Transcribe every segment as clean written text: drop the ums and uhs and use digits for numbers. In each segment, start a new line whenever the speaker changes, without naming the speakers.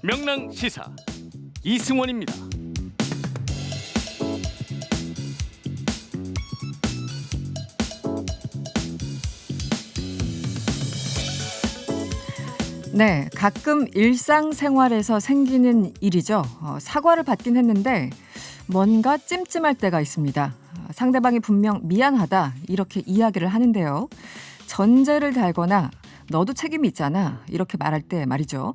명랑 시사 이승원입니다.
네, 가끔 일상생활에서 생기는 일이죠. 사과를 받긴 했는데 뭔가 찜찜할 때가 있습니다. 상대방이 분명 미안하다 이렇게 이야기를 하는데요. 전제를 달거나 너도 책임이 있잖아 이렇게 말할 때 말이죠.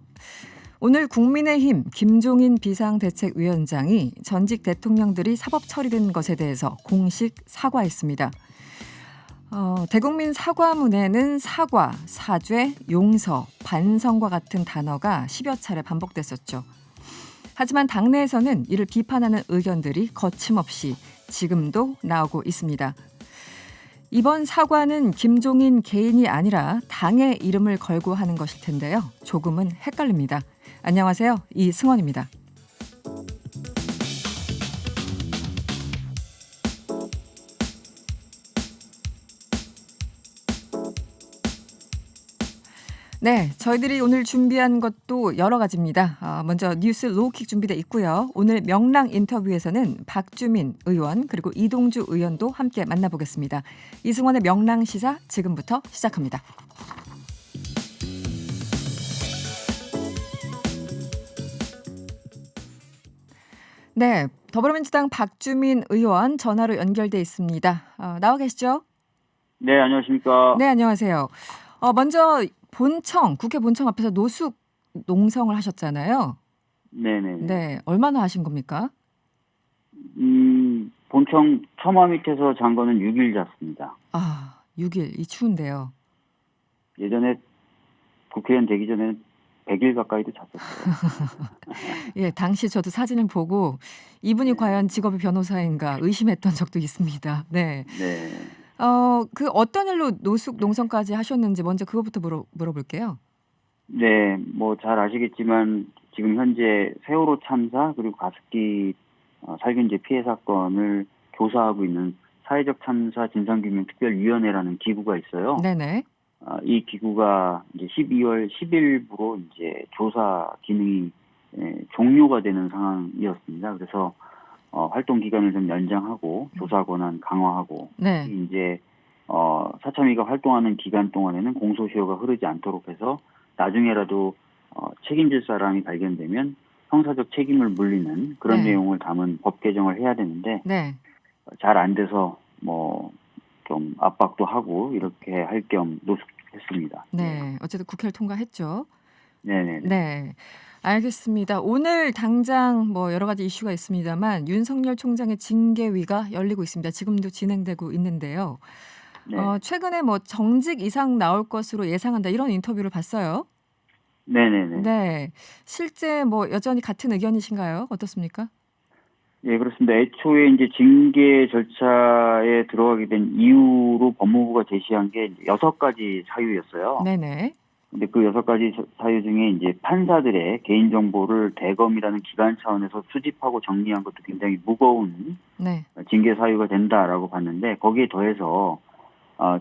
오늘 국민의힘 김종인 비상대책위원장이 전직 대통령들이 사법 처리된 것에 대해서 공식 사과했습니다. 대국민 사과문에는 사과, 사죄, 용서, 반성과 같은 단어가 10여 차례 반복됐었죠. 하지만 당내에서는 이를 비판하는 의견들이 거침없이 지금도 나오고 있습니다. 이번 사과는 김종인 개인이 아니라 당의 이름을 걸고 하는 것일 텐데요. 조금은 헷갈립니다. 안녕하세요. 이승원입니다. 네, 저희들이 오늘 준비한 것도 여러 가지입니다. 먼저 뉴스 로우킥 준비되어 있고요. 오늘 명랑 인터뷰에서는 박주민 의원 그리고 이동주 의원도 함께 만나보겠습니다. 이승원의 명랑 시사 지금부터 시작합니다. 네, 더불어민주당 박주민 의원 전화로 연결돼 있습니다. 나와 계시죠?
네, 안녕하십니까.
네, 안녕하세요. 먼저 국회 본청 앞에서 노숙 농성을 하셨잖아요.
네네.
네, 얼마나 하신 겁니까?
본청 처마 밑에서 잔 거는 6일 잤습니다.
6일, 이 추운데요.
예전에 국회의원 되기 전에는 100일 가까이도 잤었어요.
예, 당시 저도 사진을 보고 이분이 과연 직업이 변호사인가 의심했던 적도 있습니다. 네.
네.
그 어떤 일로 노숙 농성까지 하셨는지 먼저 그거부터 물어볼게요.
네, 뭐 잘 아시겠지만 지금 현재 세월호 참사 그리고 가습기 살균제 피해 사건을 조사하고 있는 사회적 참사 진상규명특별위원회라는 기구가 있어요.
네네.
이 기구가 이제 12월 10일부로 이제 조사 기능이 종료가 되는 상황이었습니다. 그래서 활동 기간을 좀 연장하고 조사 권한 강화하고
네.
이제 사참위가 활동하는 기간 동안에는 공소시효가 흐르지 않도록 해서 나중에라도 책임질 사람이 발견되면 형사적 책임을 물리는 그런
네.
내용을 담은 법 개정을 해야 되는데
네.
잘 안 돼서 뭐 좀 압박도 하고 이렇게 할 겸 노숙했습니다.
네. 어쨌든 국회를 통과했죠.
네네.
네. 알겠습니다. 오늘 당장 뭐 여러 가지 이슈가 있습니다만 윤석열 총장의 징계위가 열리고 있습니다. 지금도 진행되고 있는데요.
네.
최근에 뭐 정직 이상 나올 것으로 예상한다 이런 인터뷰를 봤어요.
네네네.
네. 실제 뭐 여전히 같은 의견이신가요? 어떻습니까?
예, 그렇습니다. 애초에 이제 징계 절차에 들어가게 된 이유로 법무부가 제시한 게 6가지 사유였어요.
네네.
근데 그 6가지 사유 중에 이제 판사들의 개인정보를 대검이라는 기관 차원에서 수집하고 정리한 것도 굉장히 무거운
네.
징계 사유가 된다라고 봤는데 거기에 더해서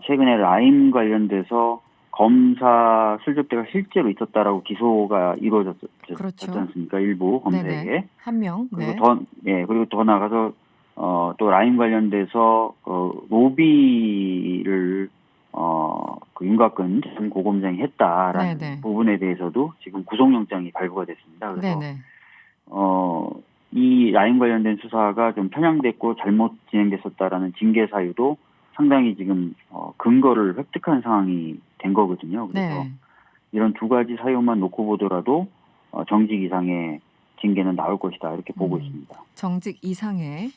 최근에 라임 관련돼서 검사 술접대가 실제로 있었다라고 기소가 이루어졌지
그렇죠.
않습니까? 일부 검사에게.
네네. 한 명. 네.
그리고 더 나가서 또 라임 관련돼서 로비를 그 윤곽근 전 고검장이 했다라는
네네.
부분에 대해서도 지금 구속영장이 발부가 됐습니다. 그래서
네네.
이 라임 관련된 수사가 좀 편향됐고 잘못 진행됐었다라는 징계 사유도 상당히 지금 근거를 획득한 상황이 된 거거든요. 그래서
네.
이런 2가지 사유만 놓고 보더라도 정직 이상의 징계는 나올 것이다 이렇게 보고 있습니다.
정직 이상의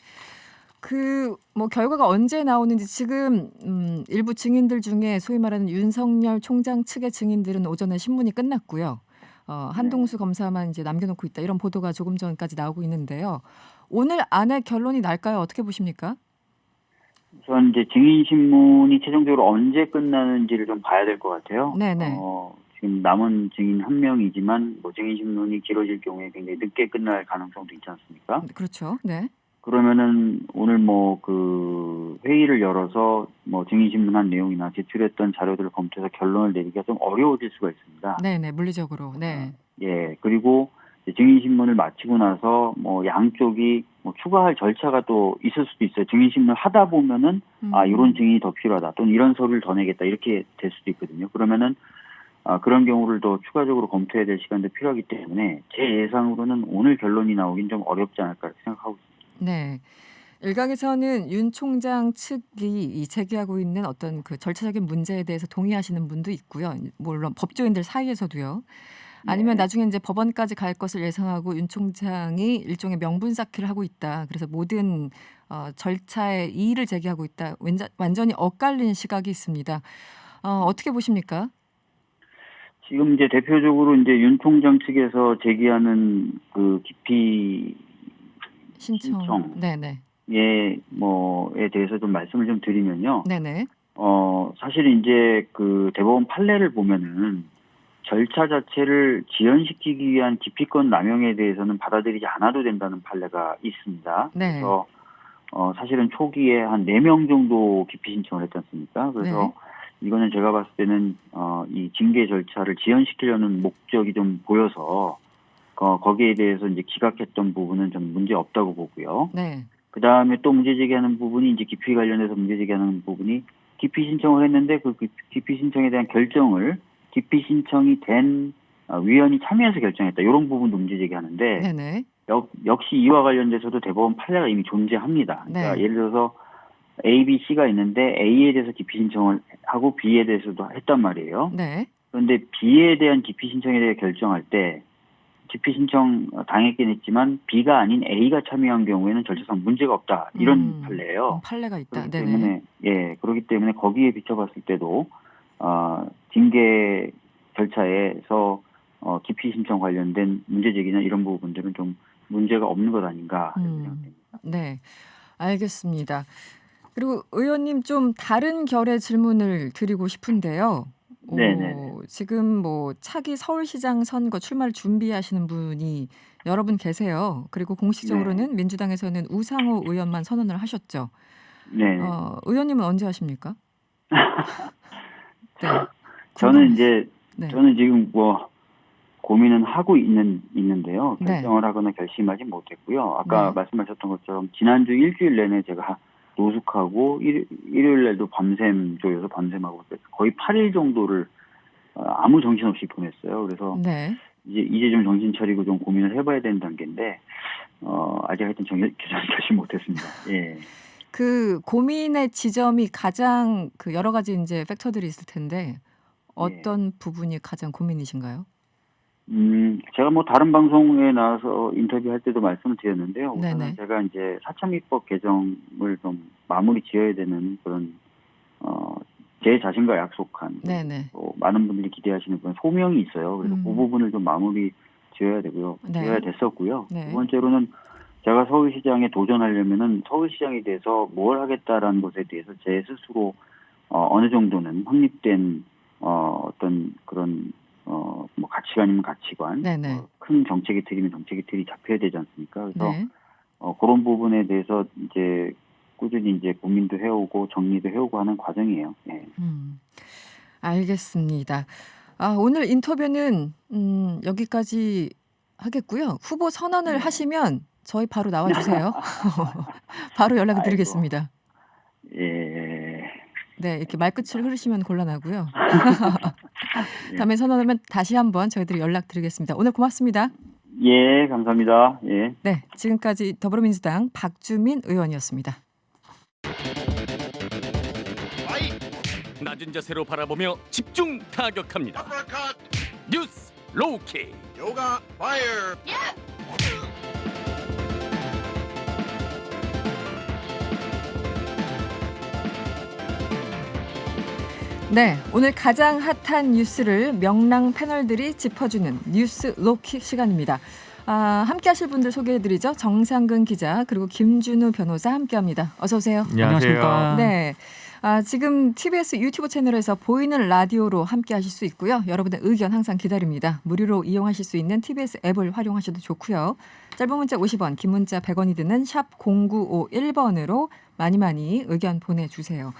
뭐 결과가 언제 나오는지 지금 일부 증인들 중에 소위 말하는 윤석열 총장 측의 증인들은 오전에 신문이 끝났고요. 한동수 검사만 이제 남겨놓고 있다 이런 보도가 조금 전까지 나오고 있는데요. 오늘 안에 결론이 날까요? 어떻게 보십니까?
우선 이제 증인 신문이 최종적으로 언제 끝나는지를 좀 봐야 될 것 같아요.
네네.
지금 남은 증인 1명이지만 뭐 증인 신문이 길어질 경우에 굉장히 늦게 끝날 가능성도 있지 않습니까?
그렇죠. 네.
그러면은 오늘 뭐 그 회의를 열어서 뭐 증인 신문한 내용이나 제출했던 자료들을 검토해서 결론을 내리기가 좀 어려워질 수가 있습니다.
네네. 물리적으로. 네.
예, 그리고 이제 증인신문을 마치고 나서 뭐 양쪽이 뭐 추가할 절차가 또 있을 수도 있어요. 증인신문을 하다 보면은 이런 증인이 더 필요하다 또는 이런 서류를 더 내겠다 이렇게 될 수도 있거든요. 그러면은 그런 경우를 더 추가적으로 검토해야 될 시간도 필요하기 때문에 제 예상으로는 오늘 결론이 나오긴 좀 어렵지 않을까 생각하고 있습니다.
네. 일각에서는 윤 총장 측이 이 제기하고 있는 어떤 그 절차적인 문제에 대해서 동의하시는 분도 있고요. 물론 법조인들 사이에서도요. 아니면
네.
나중에 이제 법원까지 갈 것을 예상하고 윤 총장이 일종의 명분 쌓기를 하고 있다. 그래서 모든 절차에 이의를 제기하고 있다. 완전히 엇갈린 시각이 있습니다. 어떻게 보십니까?
지금 이제 대표적으로 이제 윤 총장 측에서 제기하는 그 기피 신청.
네네.
뭐에 대해서 좀 말씀을 좀 드리면요.
네네.
사실 이제 그 대법원 판례를 보면은 절차 자체를 지연시키기 위한 기피권 남용에 대해서는 받아들이지 않아도 된다는 판례가 있습니다.
네.
그래서 사실은 초기에 한 4명 정도 기피 신청을 했지 않습니까? 그래서 이거는 제가 봤을 때는 이 징계 절차를 지연시키려는 목적이 좀 보여서 거기에 대해서 이제 기각했던 부분은 좀 문제 없다고 보고요.
네.
그 다음에 또 문제 제기하는 부분이 이제 기피 관련해서 문제 제기하는 부분이 기피 신청을 했는데 그 기피 신청에 대한 결정을 기피 신청이 된 위원이 참여해서 결정했다. 이런 부분도 문제 제기하는데
네네.
역시 이와 관련돼서도 대법원 판례가 이미 존재합니다. 그러니까
네.
예를 들어서 A, B, C가 있는데 A에 대해서 기피 신청을 하고 B에 대해서도 했단 말이에요.
네.
그런데 B에 대한 기피 신청에 대해 결정할 때 기피 신청 당했긴 했지만 B가 아닌 A가 참여한 경우에는 절차상 문제가 없다. 이런 판례예요.
판례가 있다.
그렇기
네네.
때문에 그렇기 때문에 거기에 비춰봤을 때도 징계 절차에서 기피 신청 관련된 문제 제기나 이런 부분들은 좀 문제가 없는 것 아닌가 이렇게 생각됩니다.
네. 알겠습니다. 그리고 의원님 좀 다른 결의 질문을 드리고 싶은데요.
네네.
지금 뭐 차기 서울시장 선거 출마를 준비하시는 분이 여러 분 계세요. 그리고 공식적으로는 민주당에서는 우상호 의원만 선언을 하셨죠.
네.
의원님은 언제 하십니까? 네.
저는 이제
네.
저는 지금 뭐 고민은 하고 있는데요.
네.
결정을 하거나 결심하지 못했고요. 아까
네.
말씀하셨던 것처럼 지난주 일주일 내내 제가 노숙하고 일요일 날도 밤샘 조여서 밤샘하고 거의 8일 정도를 아무 정신없이 보냈어요. 그래서
네.
이제 좀 정신 차리고 좀 고민을 해봐야 되는 단계인데 아직 하여튼 결심 못했습니다. 예.
그 고민의 지점이 가장 그 여러 가지 이제 팩터들이 있을 텐데 어떤 부분이 가장 고민이신가요?
제가 뭐 다른 방송에 나와서 인터뷰할 때도 말씀을 드렸는데요. 우선은
네네.
제가 이제 사참위법 개정을 좀 마무리 지어야 되는 그런 제 자신과 약속한
네네.
또 많은 분들이 기대하시는 그런 소명이 있어요. 그래서 그 부분을 좀 마무리 지어야 되고요.
네.
지어야 됐었고요.
네.
두 번째로는 제가 서울시장에 도전하려면은 서울시장에 대해서 뭘 하겠다라는 것에 대해서 제 스스로 어느 정도는 확립된 어떤 그런 뭐 가치관이면 가치관,
네네.
큰 정책의 틀이면 정책의 틀이 잡혀야 되지 않습니까? 그래서
네.
그런 부분에 대해서 이제 꾸준히 이제 고민도 해오고 정리도 해오고 하는 과정이에요. 네.
알겠습니다. 오늘 인터뷰는 여기까지 하겠고요. 후보 선언을 하시면 저희 바로 나와주세요. 바로 연락을 드리겠습니다.
예.
네, 이렇게 말끝을 흐르시면 곤란하고요. 다음에 선언하면 다시 한번 저희들이 연락드리겠습니다. 오늘 고맙습니다.
예, 감사합니다. 예.
네, 지금까지 더불어민주당 박주민 의원이었습니다.
낮은 자세로 바라보며 집중 타격합니다. 뉴스 로우킥.
Yoga fire.
네, 오늘 가장 핫한 뉴스를 명랑 패널들이 짚어주는 뉴스 로킥 시간입니다. 함께 하실 분들 소개해드리죠. 정상근 기자 그리고 김준우 변호사 함께합니다. 어서 오세요.
안녕하십니까.
네, 지금 TBS 유튜브 채널에서 보이는 라디오로 함께 하실 수 있고요. 여러분의 의견 항상 기다립니다. 무료로 이용하실 수 있는 TBS 앱을 활용하셔도 좋고요. 짧은 문자 50원, 긴 문자 100원이 드는 샵 0951번으로 많이 의견 보내주세요.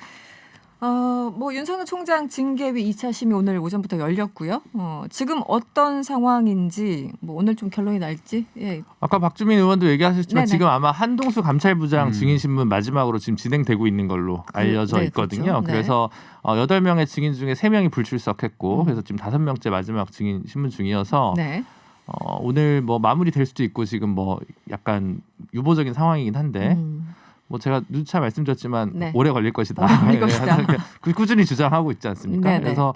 뭐 윤석열 총장 징계위 2차 심의 오늘 오전부터 열렸고요. 지금 어떤 상황인지 뭐 오늘 좀 결론이 날지. 예.
아까 박주민 의원도 얘기하셨지만
네네.
지금 아마 한동수 감찰부장
음.
증인 신문 마지막으로 지금 진행되고 있는 걸로 알려져
네,
있거든요.
그렇죠. 네.
그래서 8명의 증인 중에 3명이 불출석했고
음.
그래서 지금 5명째 마지막 증인 신문 중이어서
네.
오늘 뭐 마무리 될 수도 있고 지금 뭐 약간 유보적인 상황이긴 한데 뭐 제가 누차 말씀드렸지만
네.
오래 걸릴 것이다.
오래 걸릴 것이다.
꾸준히 주장하고 있지 않습니까?
네네.
그래서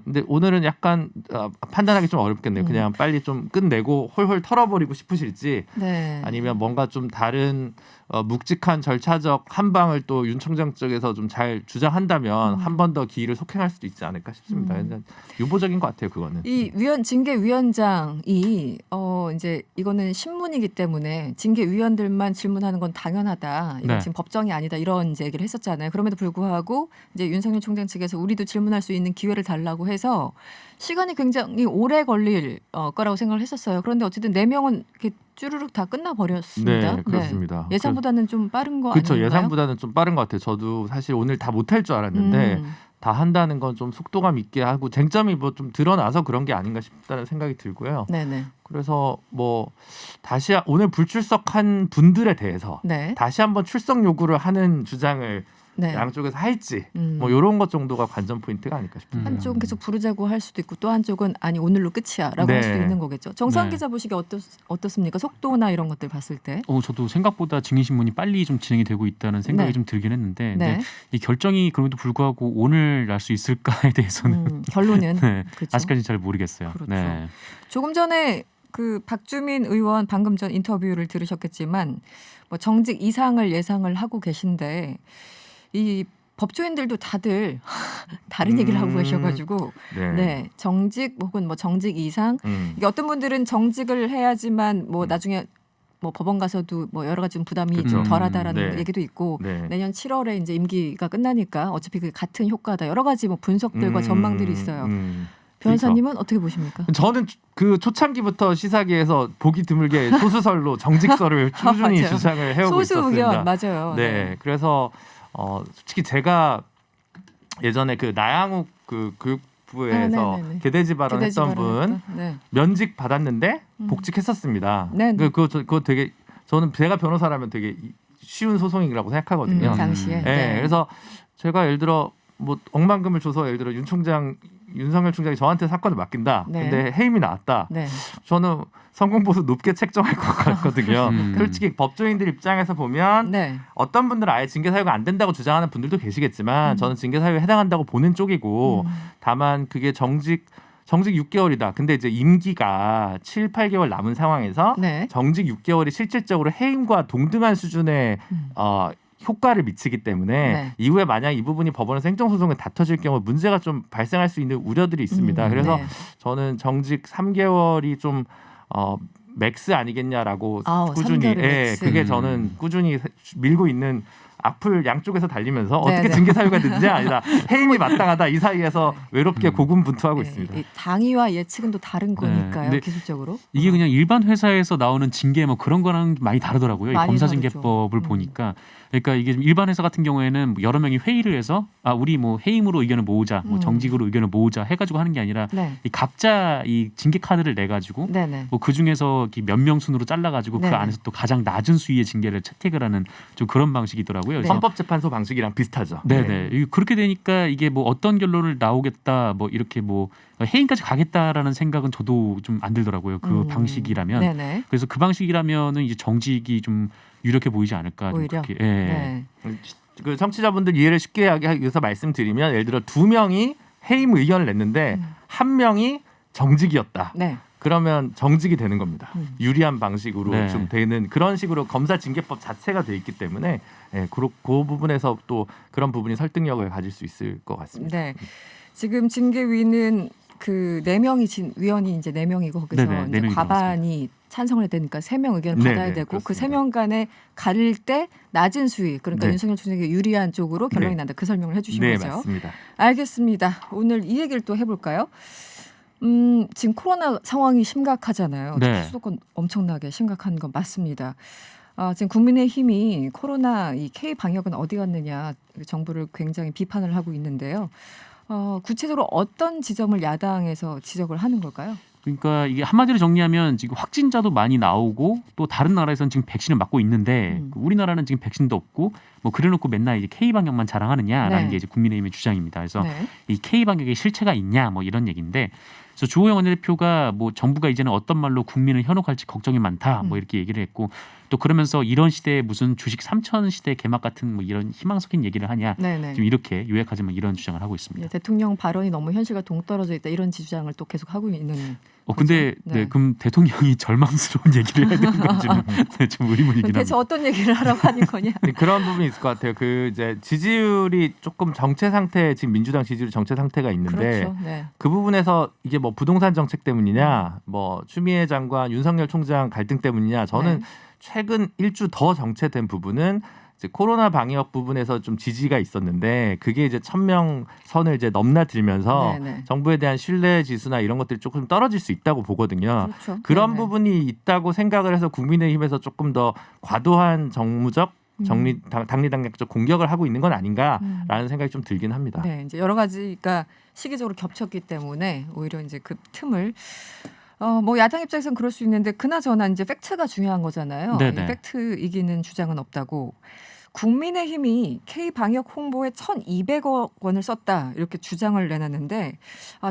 근데 오늘은 약간 판단하기 좀 어렵겠네요. 그냥 빨리 좀 끝내고 홀홀 털어버리고 싶으실지
네.
아니면 뭔가 좀 다른 묵직한 절차적 한 방을 또 윤 총장 쪽에서 좀 잘 주장한다면 한 번 더 기일을 속행할 수도 있지 않을까 싶습니다. 그냥 유보적인 것 같아요, 그거는.
이 징계위원장이 이제 이거는 신문이기 때문에 징계위원들만 질문하는 건 당연하다. 이건
네.
지금 법정이 아니다. 이런 이제 얘기를 했었잖아요. 그럼에도 불구하고 이제 윤석열 총장 측에서 우리도 질문할 수 있는 기회를 달라고 해서 시간이 굉장히 오래 걸릴 거라고 생각을 했었어요. 그런데 어쨌든 4명은 이렇게 쭈르륵 다 끝나버렸습니다.
네, 그렇습니다.
예상보다는 좀 빠른 거
그렇죠.
아닌가요?
예상보다는 좀 빠른 것 같아요. 저도 사실 오늘 다 못할 줄 알았는데 다 한다는 건 좀 속도감 있게 하고 쟁점이 뭐 좀 드러나서 그런 게 아닌가 싶다는 생각이 들고요.
네네.
그래서 뭐 다시 오늘 불출석한 분들에 대해서
네.
다시 한번 출석 요구를 하는 주장을
네.
양쪽에서 할지
음.
뭐 이런 것 정도가 관전 포인트가 아닐까 싶습니다.
한쪽은 계속 부르자고 할 수도 있고 또 한쪽은 아니 오늘로 끝이야라고
네.
할 수도 있는 거겠죠. 정상
네.
기자 보시기에 어떻습니까? 속도나 이런 것들 봤을 때.
저도 생각보다 증인신문이 빨리 좀 진행이 되고 있다는 생각이
네.
좀 들긴 했는데
네.
근데 이 결정이 그럼에도 불구하고 오늘 날 수 있을까에 대해서는
결론은
네,
그렇죠.
아직까지 잘 모르겠어요.
그렇죠.
네.
조금 전에 그 박주민 의원 방금 전 인터뷰를 들으셨겠지만 뭐 정직 이상을 예상을 하고 계신데 이 법조인들도 다들 다른 얘기를 하고 계셔가지고 네 정직 혹은 뭐 정직 이상 이게 어떤 분들은 정직을 해야지만 뭐 나중에 뭐 법원 가서도 뭐 여러 가지 좀 부담이
그렇죠.
좀 덜하다라는
네.
얘기도 있고
네.
내년 7월에 이제 임기가 끝나니까 어차피 그 같은 효과다 여러 가지 뭐 분석들과 전망들이 있어요. 변호사님은 어떻게 보십니까?
저는 그 초창기부터 시사계에서 보기 드물게 소수설로 정직설을 꾸준히
맞아요.
주장을 해오고
소수
있었습니다.
의견 맞아요.
네, 그래서 솔직히 제가 예전에 그 나양욱 그 교육부에서
네네네.
개돼지 발언했던 분
네.
면직 받았는데 복직했었습니다.
네네.
그거 되게 저는 제가 변호사라면 되게 쉬운 소송이라고 생각하거든요.
당시에.
네, 그래서 제가 예를 들어 뭐 억만금을 줘서 예를 들어 윤석열 총장이 저한테 사건을 맡긴다.
네.
근데 해임이 나왔다.
네.
저는 성공보수 높게 책정할 것 같거든요.
음.
솔직히 법조인들 입장에서 보면
네.
어떤 분들은 아예 징계 사유가 안 된다고 주장하는 분들도 계시겠지만 저는 징계 사유에 해당한다고 보는 쪽이고 다만 그게 정직 6개월이다. 근데 이제 임기가 7, 8개월 남은 상황에서
네.
정직 6개월이 실질적으로 해임과 동등한 수준의 효과를 미치기 때문에
네.
이후에 만약 이 부분이 법원에서 행정소송에 다퉈질 경우 문제가 좀 발생할 수 있는 우려들이 있습니다. 그래서
네. 저는
저는 정직 3개월이 좀 맥스 아니겠냐라고 꾸준히
3개월이 맥스.
그게 저는 꾸준히 밀고 있는 앞을 양쪽에서 달리면서 어떻게
네.
징계 사유가 되느냐 아니라 해임이 마땅하다 이 사이에서 외롭게 고군분투하고 있습니다.
이 당위와 예측은 또 다른 거니까요.
근데
기술적으로.
이게 그냥 일반 회사에서 나오는 징계 뭐 그런 거랑 많이 다르더라고요. 이
많이
검사징계법을
다르죠.
보니까 그러니까 이게 좀 일반 회사 같은 경우에는 여러 명이 회의를 해서 우리 뭐 해임으로 의견을 모으자, 뭐 정직으로 의견을 모으자 해가지고 하는 게 아니라
네.
이 각자 이 징계 카드를 내 가지고
네네.
뭐 그 중에서 몇 명 순으로 잘라가지고
네네.
그 안에서 또 가장 낮은 수위의 징계를 채택을 하는 좀 그런 방식이더라고요. 그래서
헌법재판소 방식이랑 비슷하죠.
네네. 그렇게 되니까 이게 뭐 어떤 결론을 나오겠다, 뭐 이렇게 뭐 해임까지 가겠다라는 생각은 저도 좀 안 들더라고요. 그 방식이라면.
네네.
그래서 그 방식이라면은 이제 정직이 좀 유력해 보이지 않을까. 좀
오히려.
그렇게. 예.
네.
그 청취자분들 이해를 쉽게 하기 위해서 말씀드리면 예를 들어 2명이 해임 의견을 냈는데 1명이 정직이었다.
네.
그러면 정직이 되는 겁니다. 유리한 방식으로
네.
좀 되는 그런 식으로 검사징계법 자체가 돼 있기 때문에 그 부분에서 또 그런 부분이 설득력을 가질 수 있을 것 같습니다.
네. 지금 징계위는 그 4명이 위원이 이제 4명이고 거기서
네네,
이제
4명이
과반이 찬성을 해야 되니까 3명 의견을
네네,
받아야 되고 그
그렇습니다.
3명 간에 가릴 때 낮은 수위 그러니까
네.
윤석열 총장에게 유리한 쪽으로 결론이
네.
난다. 그 설명을 해주신
네,
거죠.
맞습니다.
알겠습니다. 오늘 이 얘기를 또 해볼까요? 지금 코로나 상황이 심각하잖아요.
네.
수도권 엄청나게 심각한 건 맞습니다. 지금 국민의힘이 코로나 이 K 방역은 어디 갔느냐 정부를 굉장히 비판을 하고 있는데요. 구체적으로 어떤 지점을 야당에서 지적을 하는 걸까요?
그러니까 이게 한마디로 정리하면 지금 확진자도 많이 나오고 또 다른 나라에서는 지금 백신을 맞고 있는데 우리나라는 지금 백신도 없고 뭐 그래놓고 맨날 이제 K 방역만 자랑하느냐라는
네.
게 이제 국민의힘의 주장입니다. 그래서
네.
이 K 방역에 실체가 있냐 뭐 이런 얘기인데, 그래서 주호영 원내대표가 뭐 정부가 이제는 어떤 말로 국민을 현혹할지 걱정이 많다 뭐 이렇게 얘기를 했고, 또 그러면서 이런 시대에 무슨 주식 3천 시대 개막 같은 뭐 이런 희망 섞인 얘기를 하냐,
네네.
지금 이렇게 요약하자면 이런 주장을 하고 있습니다.
예, 대통령 발언이 너무 현실과 동떨어져 있다 이런 주장을 또 계속 하고 있는.
근데
거죠? 네.
그럼 대통령이 절망스러운 얘기를 해야 되는 건지는 좀 의문이긴
대체
합니다.
어떤 얘기를 하라고 하는 거냐?
네, 그런 부분이 있을 것 같아요. 그 이제 지지율이 조금 정체 상태, 지금 민주당 지지율 정체 상태가 있는데
그렇죠. 네.
그 부분에서 이게 뭐 부동산 정책 때문이냐, 뭐 추미애 장관, 윤석열 총장 갈등 때문이냐, 저는
네.
최근 일주 더 정체된 부분은 이제 코로나 방역 부분에서 좀 지지가 있었는데 그게 이제 1,000명 선을 이제 넘나들면서
네네.
정부에 대한 신뢰 지수나 이런 것들이 조금 떨어질 수 있다고 보거든요.
그렇죠.
그런
네네.
부분이 있다고 생각을 해서 국민의힘에서 조금 더 과도한 정무적 당리당략적 공격을 하고 있는 건 아닌가라는 생각이 좀 들긴 합니다.
네, 이제 여러 가지가 시기적으로 겹쳤기 때문에 오히려 이제 그 틈을 뭐 야당 입장에서는 그럴 수 있는데 그나저나 이제 팩트가 중요한 거잖아요.
네네.
이 팩트 이기는 주장은 없다고. 국민의힘이 K 방역 홍보에 1,200억 원을 썼다 이렇게 주장을 내놨는데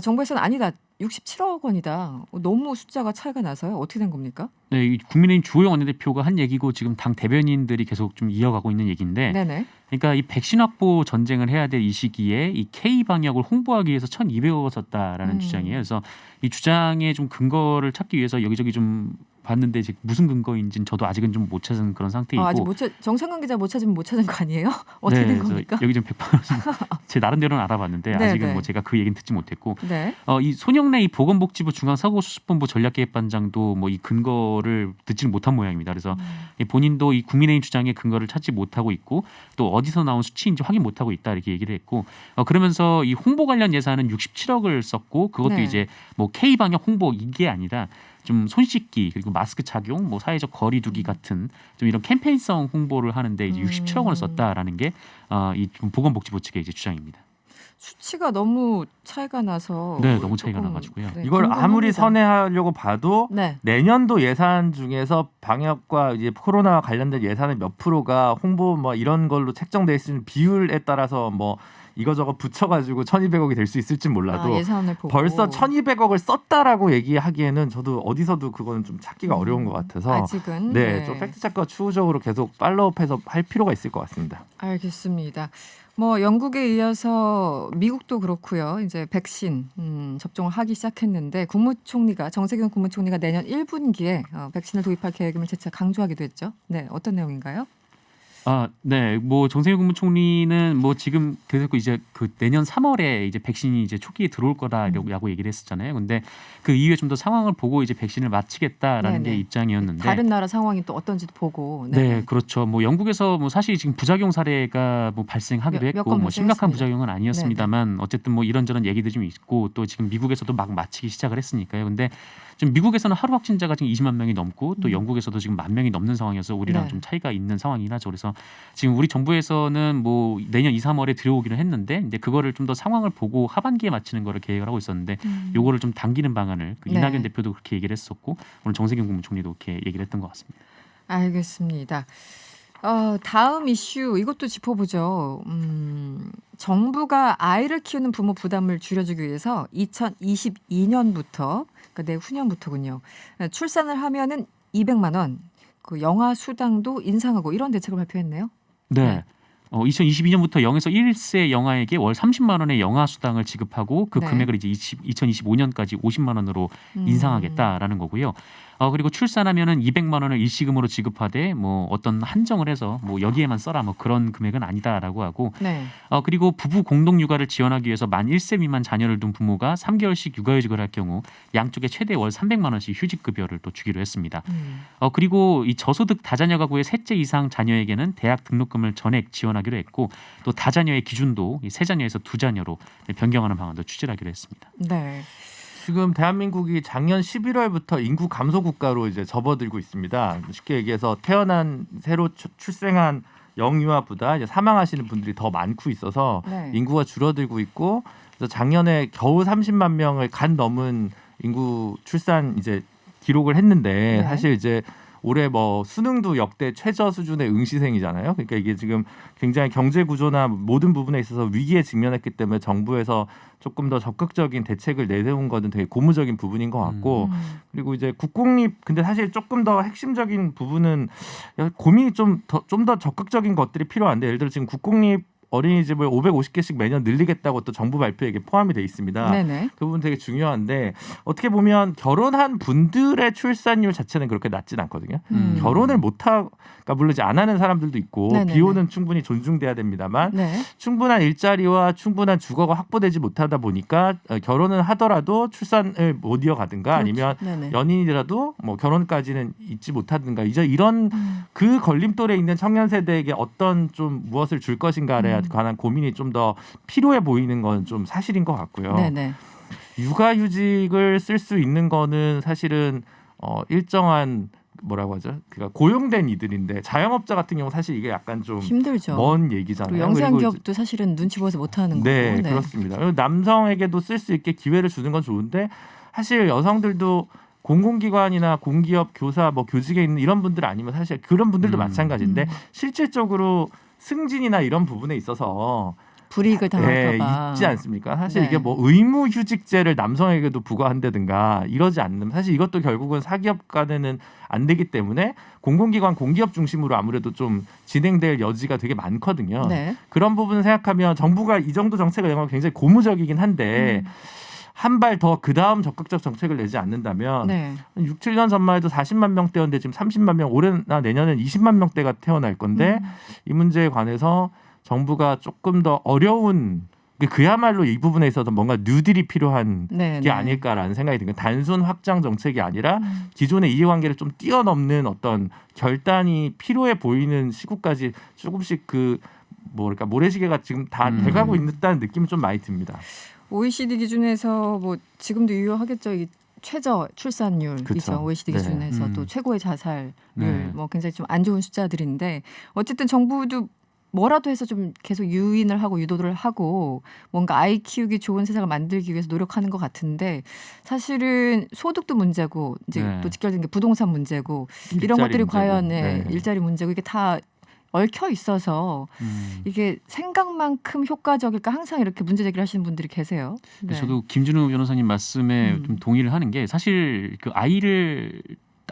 정부에서는 아니다. 67억 원이다. 너무 숫자가 차이가 나서요. 어떻게 된 겁니까?
네, 이 국민의힘 주호영 원내대표가 한 얘기고 지금 당 대변인들이 계속 좀 이어가고 있는 얘기인데,
네네.
그러니까 이 백신 확보 전쟁을 해야 될 이 시기에 이 K 방역을 홍보하기 위해서 1,200억을 썼다라는 주장이에요. 그래서 이 주장에 좀 근거를 찾기 위해서 여기저기 좀 봤는데 이제 무슨 근거인지는 저도 아직은 좀 못 찾은 그런 상태이고.
아직 정상근 기자 못 찾으면 못 찾은 거 아니에요? 어떻게 된
그래서
겁니까?
여기 좀 100% 제 나름대로는 알아봤는데
네,
아직은
네.
뭐 제가 그 얘기는 듣지 못했고,
네.
이 손영래 이 보건복지부 중앙사고수습본부 전략기획반장도 뭐 이 근거를 듣지는 못한 모양입니다. 그래서 이 본인도 이 국민의힘 주장의 근거를 찾지 못하고 있고 또 어디서 나온 수치인지 확인 못하고 있다 이렇게 얘기를 했고, 그러면서 이 홍보 관련 예산은 67억을 썼고 그것도
네.
이제 뭐 K 방역 홍보 이게 아니라 좀 손 씻기 그리고 마스크 착용, 뭐 사회적 거리두기 같은 좀 이런 캠페인성 홍보를 하는데 이제 67억 원을 썼다라는 게 이 보건복지부 측의 이제 주장입니다.
수치가 너무 차이가 나서
네, 너무 차이가
조금,
나가지고요.
네,
이걸 아무리
궁금합니다.
선회하려고 봐도
네.
내년도 예산 중에서 방역과 이제 코로나와 관련된 예산의 몇 프로가 홍보 뭐 이런 걸로 책정돼 있는 비율에 따라서 뭐 이거저거 붙여가지고 1,200억이 될 수 있을지 몰라도
예산을 보고
벌써 1,200억을 썼다라고 얘기하기에는 저도 어디서도 그거는 좀 찾기가 어려운 것 같아서
아직은
네, 좀 팩트 체크가 추후적으로 계속 팔로우업해서 할 필요가 있을 것 같습니다.
알겠습니다. 뭐 영국에 이어서 미국도 그렇고요. 이제 백신 접종을 하기 시작했는데 정세균 국무총리가 내년 1분기에 백신을 도입할 계획임을 재차 강조하기도 했죠. 네, 어떤 내용인가요?
네, 뭐 정세균 국무총리는 뭐 지금 계속 이제 그 내년 3월에 이제 백신이 이제 초기에 들어올 거다라고 얘기를 했었잖아요. 근데 그 이후에 좀 더 상황을 보고 이제 백신을 마치겠다라는
네네.
게 입장이었는데.
다른 나라 상황이 또 어떤지도 보고.
네, 그렇죠. 뭐 영국에서 뭐 사실 지금 부작용 사례가 뭐 발생하기도
몇
했고
건
뭐 심각한
발생했습니다.
부작용은 아니었습니다만 어쨌든 뭐 이런저런 얘기들이 좀 있고 또 지금 미국에서도 막 마치기 시작을 했으니까요. 근데 지금 미국에서는 하루 확진자가 지금 20만 명이 넘고 또 영국에서도 지금 10,000명이 넘는 상황이어서 우리랑
네.
좀 차이가 있는 상황이긴 하죠. 그래서 지금 우리 정부에서는 뭐 내년 2, 3월에 들여오기는 했는데 근데 그거를 좀 더 상황을 보고 하반기에 마치는 거를 계획을 하고 있었는데 요거를 좀 당기는 방안을
네.
이낙연 대표도 그렇게 얘기를 했었고 오늘 정세균 국무총리도 그렇게 얘기를 했던 것 같습니다.
알겠습니다. 다음 이슈 이것도 짚어보죠. 정부가 아이를 키우는 부모 부담을 줄여주기 위해서 2022년부터 그러니까 내후년부터군요. 출산을 하면은 200만 원, 그 영아 수당도 인상하고 이런 대책을 발표했네요.
네. 2022년부터 0에서 1세 영아에게 월 30만 원의 영아 수당을 지급하고 그
네.
금액을 이제 2025년까지 50만 원으로 인상하겠다라는 거고요. 그리고 출산하면은 200만 원을 일시금으로 지급하되 뭐 어떤 한정을 해서 뭐 여기에만 써라 뭐 그런 금액은 아니다라고 하고
네.
그리고 부부 공동 육아를 지원하기 위해서 만 1세 미만 자녀를 둔 부모가 3개월씩 육아휴직을 할 경우 양쪽에 최대 월 300만 원씩 휴직급여를 또 주기로 했습니다. 그리고 이 저소득 다자녀 가구의 셋째 이상 자녀에게는 대학 등록금을 전액 지원하기로 했고 또 다자녀의 기준도 이 세 자녀에서 두 자녀로 변경하는 방안도 추진하기로 했습니다.
네.
지금 대한민국이 작년 11월부터 인구 감소 국가로 이제 접어들고 있습니다. 쉽게 얘기해서 태어난 새로 출생한 영유아보다 이제 사망하시는 분들이 더 많고 있어서
네.
인구가 줄어들고 있고 그래서 작년에 겨우 30만 명을 간 넘은 인구 출산 이제 기록을 했는데
네.
사실 이제 올해 뭐 수능도 역대 최저 수준의 응시생이잖아요. 그러니까 이게 지금 굉장히 경제 구조나 모든 부분에 있어서 위기에 직면했기 때문에 정부에서 조금 더 적극적인 대책을 내세운 것은 되게 고무적인 부분인 것 같고 그리고 이제 국공립 근데 사실 조금 더 핵심적인 부분은 고민이 좀 더 적극적인 것들이 필요한데 예를 들어 지금 국공립 어린이집을 550개씩 매년 늘리겠다고 또 정부 발표에 포함이 돼 있습니다.
네네.
그 부분 되게 중요한데 어떻게 보면 결혼한 분들의 출산율 자체는 그렇게 낮진 않거든요. 결혼을 못하 그러니까 물론 이제 안 하는 사람들도 있고
네네네.
비혼은 충분히 존중돼야 됩니다만
네.
충분한 일자리와 충분한 주거가 확보되지 못하다 보니까 결혼을 하더라도 출산을 못 이어가든가 아니면
네네.
연인이라도 뭐 결혼까지는 잊지 못하든가 이제 이런 그 걸림돌에 있는 청년 세대에게 어떤 좀 무엇을 줄 것인가에 관한 고민이 좀 더 필요해 보이는 건 좀 사실인 것 같고요.
네네.
육아휴직을 쓸 수 있는 거는 사실은 일정한 뭐라고 하죠? 그러니까 고용된 이들인데 자영업자 같은 경우 사실 이게 약간 좀
힘들죠.
먼 얘기잖아요.
그리고 영세한
그리고
기업도 사실은 눈치 보여서 못하는
네,
거고.
그렇습니다. 그리고 남성에게도 쓸 수 있게 기회를 주는 건 좋은데 사실 여성들도 공공기관이나 공기업, 교사, 뭐 교직에 있는 이런 분들 아니면 사실 그런 분들도 마찬가지인데 실질적으로 승진이나 이런 부분에 있어서
불이익을 당할까 봐.
있지 않습니까? 사실
네.
이게 뭐 의무휴직제를 남성에게도 부과한다든가 이러지 않는 사실 이것도 결국은 사기업 간에는 안 되기 때문에 공공기관, 공기업 중심으로 아무래도 좀 진행될 여지가 되게 많거든요.
네.
그런 부분을 생각하면 정부가 이 정도 정책을 내는 건 굉장히 고무적이긴 한데 한 발 더 그 다음 적극적 정책을 내지 않는다면
네.
6, 7년 전만 해도 40만 명대였는데 지금 30만 명, 올해나 내년엔 20만 명대가 태어날 건데 이 문제에 관해서 정부가 조금 더 어려운 그야말로 이 부분에 있어서 뭔가 뉴딜이 필요한
네,
게
네.
아닐까라는 생각이 드는 단순 확장 정책이 아니라 기존의 이해관계를 좀 뛰어넘는 어떤 결단이 필요해 보이는 시국까지 조금씩 그 뭐랄까 모래시계가 지금 다 돼가고 있다는 느낌이 좀 많이 듭니다.
OECD 기준에서 뭐 지금도 유효하겠죠. 이 최저 출산율이죠.
그쵸.
OECD
네.
기준에서 또 최고의 자살률
네.
뭐 굉장히 좀 안 좋은 숫자들인데 어쨌든 정부도 뭐라도 해서 좀 계속 유인을 하고 유도를 하고 뭔가 아이 키우기 좋은 세상을 만들기 위해서 노력하는 것 같은데 사실은 소득도 문제고 이제
네.
또 직결된 게 부동산 문제고 이런
일자리
것들이
문제고.
과연
네.
일자리 문제고 이게 다 얽혀 있어서 이게 생각만큼 효과적일까 항상 이렇게 문제 제기를 하시는 분들이 계세요. 네.
저도 김준우 변호사님 말씀에 좀 동의를 하는 게 사실 그 아이를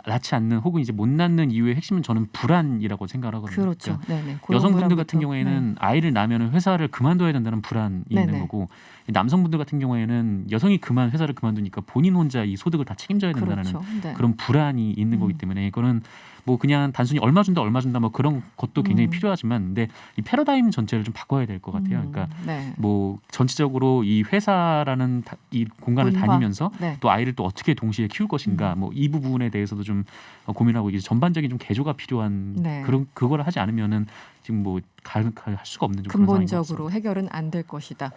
낳지 않는 혹은 이제 못 낳는 이유의 핵심은 저는 불안이라고 생각을 하거든요.
그렇죠.
그러니까
네네.
여성분들
고용
같은
불안부터.
경우에는 아이를 낳으면 회사를 그만둬야 된다는 불안이
네네.
있는 거고 남성분들 같은 경우에는 여성이 회사를 그만두니까 본인 혼자 이 소득을 다 책임져야
네.
된다는
그렇죠. 네.
그런 불안이 있는 거기 때문에 이거는 뭐 그냥 단순히 얼마 준다 뭐 그런 것도 굉장히 필요하지만 근데 이 패러다임 전체를 좀 바꿔야 될 것 같아요. 그러니까
네.
뭐 전체적으로 이 회사라는 이 공간을
문화.
다니면서
네.
또 아이를 또 어떻게 동시에 키울 것인가 뭐 이 부분에 대해서도 좀 고민하고 이제 전반적인 좀 개조가 필요한
네.
그걸 하지 않으면은 지금 뭐 할 수가 없는 좀 그런 상황인 것 같습니다.
근본적으로 해결은 안 될 것이다.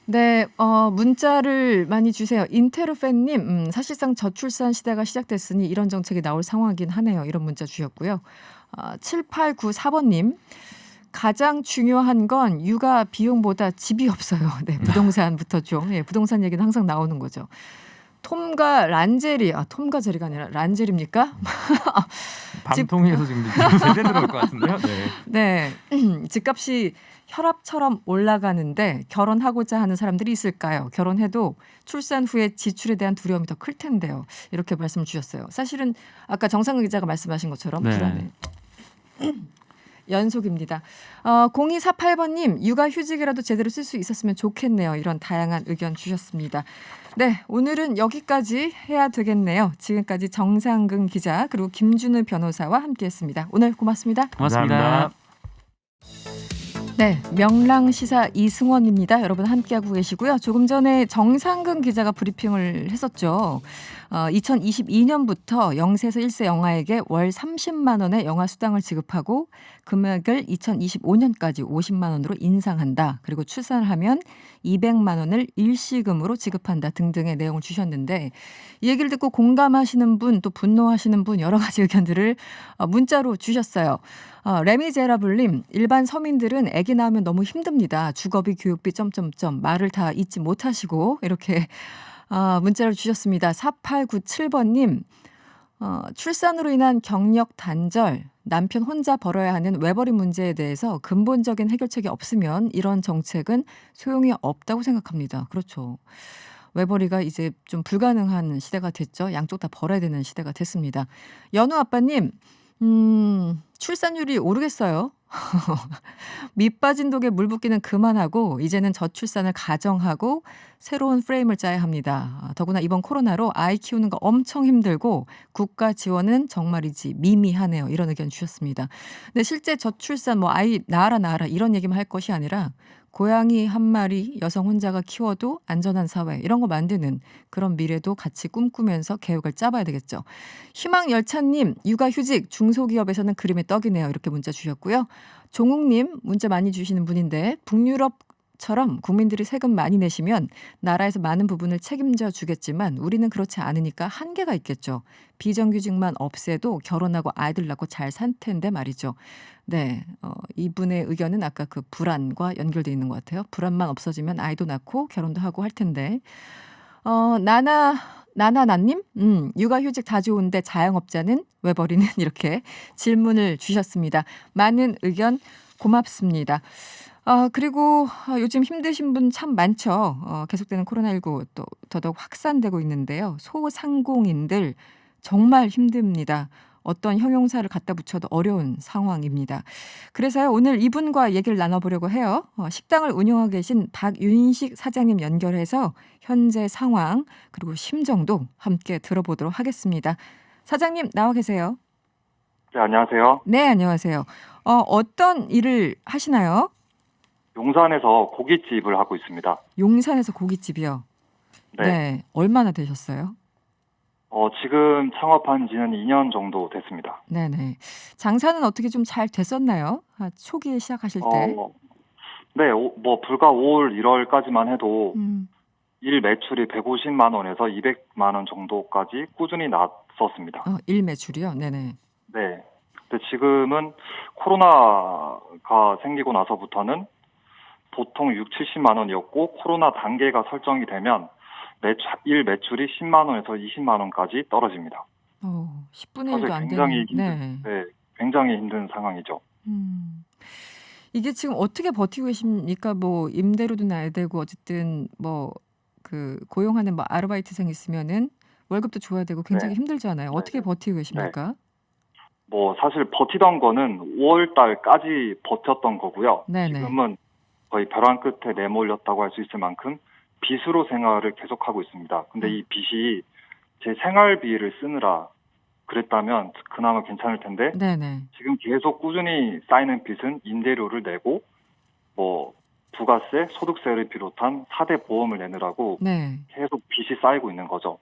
네, 문자를 많이 주세요. 인테르팬님, 사실상 저출산 시대가 시작됐으니 이런 정책이 나올 상황이긴 하네요. 이런 문자 주셨고요. 7894번님, 가장 중요한 건 육아 비용보다 집이 없어요. 네, 부동산부터 좀. 예, 부동산 얘기는 항상 나오는 거죠. 톰과 란제리, 톰과 제리가 아니라 란제리입니까?
방통위에서 지금 제대 들어올 것 같은데요. 네.
네, 집값이 혈압처럼 올라가는데 결혼하고자 하는 사람들이 있을까요? 결혼해도 출산 후에 지출에 대한 두려움이 더 클 텐데요. 이렇게 말씀을 주셨어요. 사실은 아까 정상근 기자가 말씀하신 것처럼
네.
불안해. 연속입니다. 0248번님, 육아휴직이라도 제대로 쓸 수 있었으면 좋겠네요. 이런 다양한 의견 주셨습니다. 네, 오늘은 여기까지 해야 되겠네요. 지금까지 정상근 기자 그리고 김준우 변호사와 함께했습니다. 오늘 고맙습니다.
고맙습니다.
감사합니다.
네, 명랑시사 이승원입니다. 여러분 함께하고 계시고요. 조금 전에 정상근 기자가 브리핑을 했었죠. 2022년부터 0세에서 1세 영아에게 월 30만 원의 영아 수당을 지급하고 금액을 2025년까지 50만 원으로 인상한다. 그리고 출산을 하면 200만 원을 일시금으로 지급한다 등등의 내용을 주셨는데 이 얘기를 듣고 공감하시는 분 또 분노하시는 분 여러 가지 의견들을 문자로 주셨어요. 레미제라블님, 일반 서민들은 아기 낳으면 너무 힘듭니다. 주거비, 교육비, 점점점 말을 다 잊지 못하시고 이렇게 문자를 주셨습니다. 4897번님, 출산으로 인한 경력 단절, 남편 혼자 벌어야 하는 외벌이 문제에 대해서 근본적인 해결책이 없으면 이런 정책은 소용이 없다고 생각합니다. 그렇죠. 외벌이가 이제 좀 불가능한 시대가 됐죠. 양쪽 다 벌어야 되는 시대가 됐습니다. 연우 아빠님, 출산율이 오르겠어요. 밑 빠진 독에 물 붓기는 그만하고 이제는 저출산을 가정하고 새로운 프레임을 짜야 합니다. 더구나 이번 코로나로 아이 키우는 거 엄청 힘들고 국가 지원은 정말이지 미미하네요. 이런 의견 주셨습니다. 근데 실제 저출산 뭐 아이 낳아라 이런 얘기만 할 것이 아니라 고양이 한 마리 여성 혼자가 키워도 안전한 사회 이런 거 만드는 그런 미래도 같이 꿈꾸면서 계획을 짜봐야 되겠죠. 희망열차님, 육아휴직 중소기업에서는 그림의 떡이네요. 이렇게 문자 주셨고요. 종욱님 문자 많이 주시는 분인데 북유럽처럼 국민들이 세금 많이 내시면 나라에서 많은 부분을 책임져 주겠지만 우리는 그렇지 않으니까 한계가 있겠죠. 비정규직만 없애도 결혼하고 아이들 낳고 잘 산 텐데 말이죠. 네, 이분의 의견은 아까 그 불안과 연결돼 있는 것 같아요. 불안만 없어지면 아이도 낳고 결혼도 하고 할 텐데. 나나나님, 육아휴직 다 좋은데 자영업자는 왜 버리는 이렇게 질문을 주셨습니다. 많은 의견 고맙습니다. 그리고 요즘 힘드신 분 참 많죠. 계속되는 코로나19 또 더더욱 확산되고 있는데요. 소상공인들 정말 힘듭니다. 어떤 형용사를 갖다 붙여도 어려운 상황입니다. 그래서요 오늘 이분과 얘기를 나눠보려고 해요. 식당을 운영하고 계신 박윤식 사장님 연결해서 현재 상황 그리고 심정도 함께 들어보도록 하겠습니다. 사장님 나와 계세요.
네, 안녕하세요.
네, 안녕하세요. 어떤 일을 하시나요?
용산에서 고깃집을 하고 있습니다.
용산에서 고깃집이요.
네.
네, 얼마나 되셨어요?
지금 창업한 지는 2년 정도 됐습니다.
네네. 장사는 어떻게 좀 잘 됐었나요? 초기에 시작하실 때.
네, 불과 5월, 1월까지만 해도
음,
일 매출이 150만 원에서 200만 원 정도까지 꾸준히 났었습니다.
일 매출이요? 네네.
네. 근데 지금은 코로나가 생기고 나서부터는 보통 6, 70만 원이었고 코로나 단계가 설정이 되면 일 매출이 10만 원에서 20만 원까지 떨어집니다.
10분의
사실
1도 안
굉장히
되는. 네.
굉장히 힘든 상황이죠.
이게 지금 어떻게 버티고 계십니까? 뭐 임대료도 내야 되고 어쨌든 뭐 그 고용하는 뭐 아르바이트생 있으면은 월급도 줘야 되고 굉장히
네.
힘들잖아요. 어떻게 버티고 계십니까?
사실 버티던 거는 5월 달까지 버텼던 거고요.
네네.
지금은 거의 벼랑 끝에 내몰렸다고 할 수 있을 만큼 빚으로 생활을 계속하고 있습니다. 근데 이 빚이 제 생활비를 쓰느라 그랬다면 그나마 괜찮을 텐데
네네.
지금 계속 꾸준히 쌓이는 빚은 임대료를 내고 뭐 부가세, 소득세를 비롯한 4대 보험을 내느라고
네.
계속 빚이 쌓이고 있는 거죠.